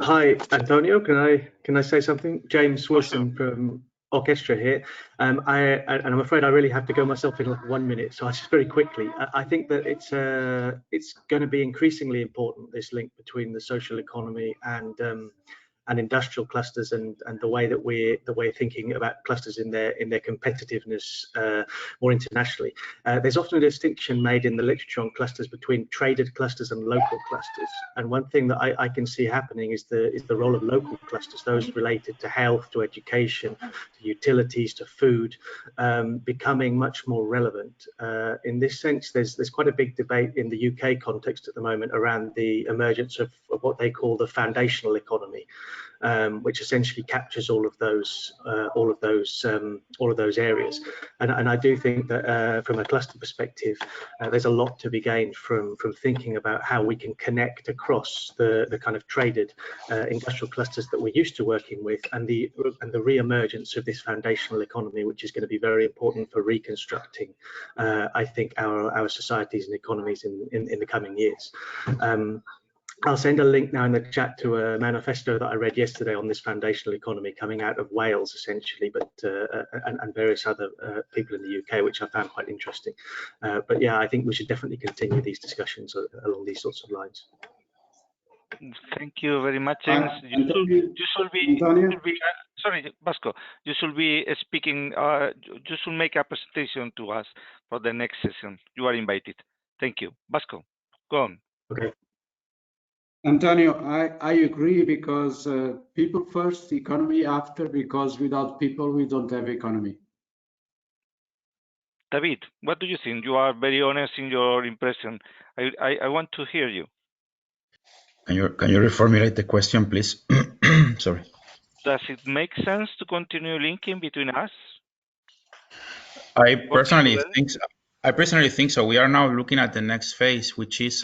N: Hi, Antonio. Can I say something? James Wilson from Orchestra here. And I'm afraid I really have to go myself in 1 minute, so I'll just very quickly. I think that it's going to be increasingly important, this link between the social economy and and industrial clusters, and the way that we're thinking about clusters in their competitiveness more internationally. There's often a distinction made in the literature on clusters between traded clusters and local clusters. And one thing that I can see happening is the role of local clusters, those related to health, to education, to utilities, to food, becoming much more relevant. In this sense, there's quite a big debate in the UK context at the moment around the emergence of what they call the foundational economy, which essentially captures all of those areas. And I do think that from a cluster perspective, there's a lot to be gained from thinking about how we can connect across the kind of traded industrial clusters that we're used to working with, and the re-emergence of this foundational economy, which is going to be very important for reconstructing, I think, our societies and economies in the coming years. I'll send a link now in the chat to a manifesto that I read yesterday on this foundational economy coming out of Wales, essentially, but and various other people in the UK, which I found quite interesting. But yeah, I think we should definitely continue these discussions along these sorts of lines.
B: Thank you very much, James. You should be sorry, Vasco. You should be speaking. You should make a presentation to us for the next session. You are invited. Thank you, Vasco. Go on.
N: Okay.
O: Antonio, I agree, because people first, economy after, because without people we don't have economy.
B: David, what do you think? You are very honest in your impression. I want to hear you.
G: Can you reformulate the question, please? Sorry.
B: Does it make sense to continue linking between us?
G: I personally think so. We are now looking at the next phase, which is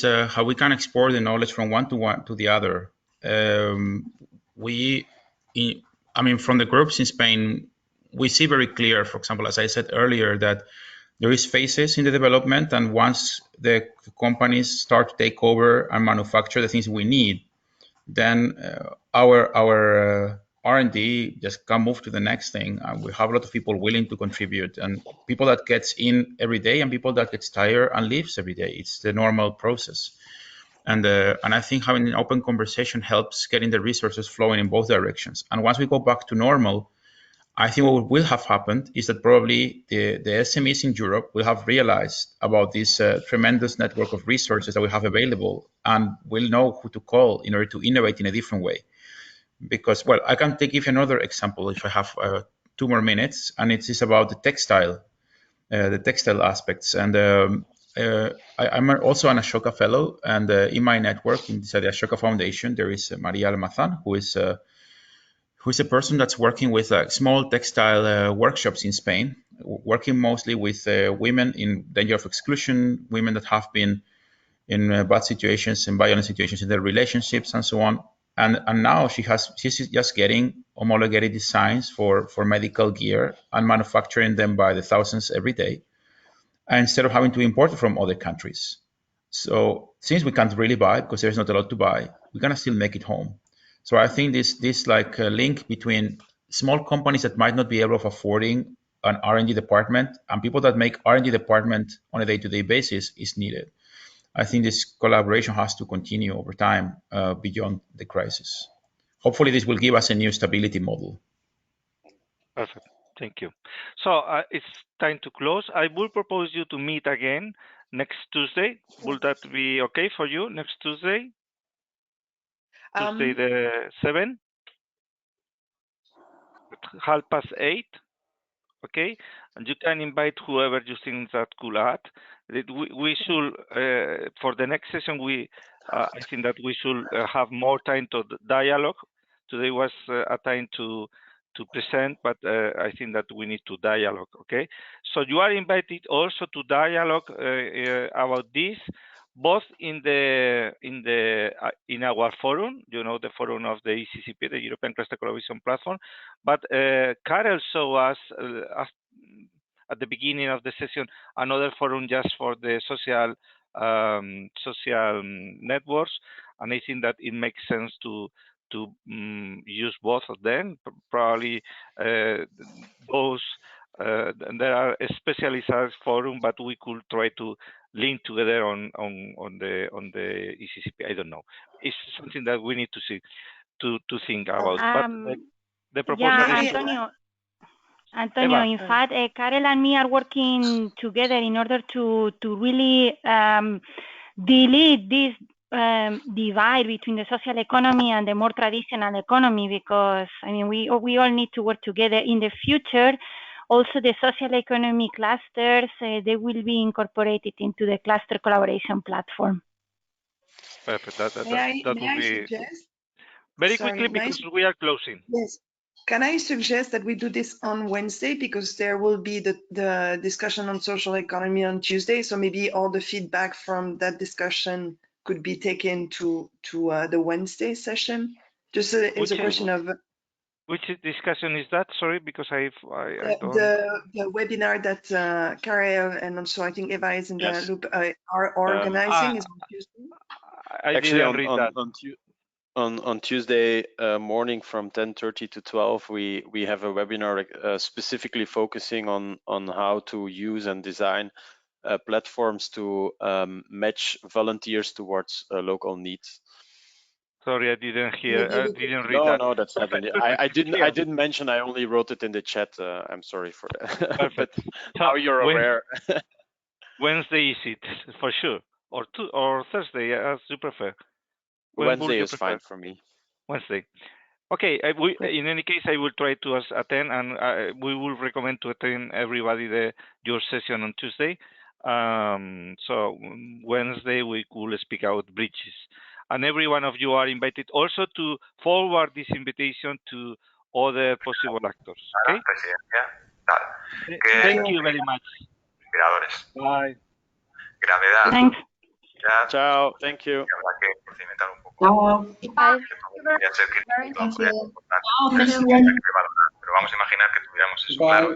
G: how we can export the knowledge from one to the other. From the groups in Spain, we see very clear, for example, as I said earlier, that there is phases in the development, and once the companies start to take over and manufacture the things we need, then our R&D just can move to the next thing. We have a lot of people willing to contribute, and people that gets in every day and people that gets tired and leaves every day. It's the normal process. And I think having an open conversation helps getting the resources flowing in both directions. And once we go back to normal, I think what will have happened is that probably the SMEs in Europe will have realized about this tremendous network of resources that we have available, and will know who to call in order to innovate in a different way. Because, well, I can give you another example if I have 2 more minutes, and it is about the textile aspects. And I'm also an Ashoka fellow, and in my network, inside the Ashoka Foundation, there is Maria Almazan, who is a person that's working with small textile workshops in Spain, working mostly with women in danger of exclusion, women that have been in bad situations and violent situations in their relationships and so on. And now she's just getting homologated designs for medical gear and manufacturing them by the thousands every day, instead of having to import it from other countries. So since we can't really buy, because there's not a lot to buy, we're gonna still make it home. So I think this like link between small companies that might not be able of affording an R&D department and people that make R&D department on a day-to-day basis is needed. I think this collaboration has to continue over time beyond the crisis. Hopefully this will give us a new stability model.
B: Perfect. Thank you. So it's time to close. I will propose you to meet again next Tuesday. Will that be okay for you next Tuesday? Tuesday the 7th? At 8:30. Okay, and you can invite whoever you think that could add. We should for the next session. I think that we should have more time to dialogue. Today was a time to present, but I think that we need to dialogue. Okay, so you are invited also to dialogue about this, both in our forum, the forum of the ECCP, the European Cluster Collaboration Platform. But Karel showed us at the beginning of the session another forum just for the social networks, and I think that it makes sense to use both of them. Probably those there are specialist forum, but we could try to link together on the ECCP. I don't know. It's something that we need to see to think about. But the proposal
M: yeah,
B: is
M: Antonio,
B: Eva.
M: in fact, Karel and me are working together in order to really delete this divide between the social economy and the more traditional economy, because I mean we all need to work together in the future. Also, the social economy clusters they will be incorporated into the cluster collaboration platform.
B: Perfect. That
L: May
B: would
L: I
B: be
L: suggest?
B: very
L: Sorry,
B: quickly because we are closing.
L: Yes. Can I suggest that we do this on Wednesday, because there will be the discussion on social economy on Tuesday, so maybe all the feedback from that discussion could be taken to the Wednesday session. Just it's a question of
B: which discussion is that? Sorry, because I don't.
L: The webinar that Karel and also I think Eva is in the loop are organizing is on Tuesday.
B: I didn't read that.
F: On Tuesday morning from 10:30 to 12, we have a webinar specifically focusing on how to use and design platforms to match volunteers towards local needs.
B: Sorry, I didn't hear. I didn't read that.
F: No, that's not in the. I didn't mention. I only wrote it in the chat. I'm sorry for that.
B: Perfect.
F: But now you're aware.
B: Wednesday is it for sure, or Thursday as you prefer.
F: Wednesday is fine for me.
B: Wednesday. Okay. In any case, I will try to attend, and we will recommend to attend everybody your session on Tuesday. So Wednesday we could speak out bridges, and every one of you are invited also to forward this invitation to other possible actors. Okay. Thank you very much. Bye.
P: Gravedad.
M: Thanks.
F: Ciao. Thank you.
P: Habrá que procedimentar un poco.
M: Bye.
P: Ya sé que
L: Thank you.
P: pero vamos a imaginar que tuviéramos eso claro.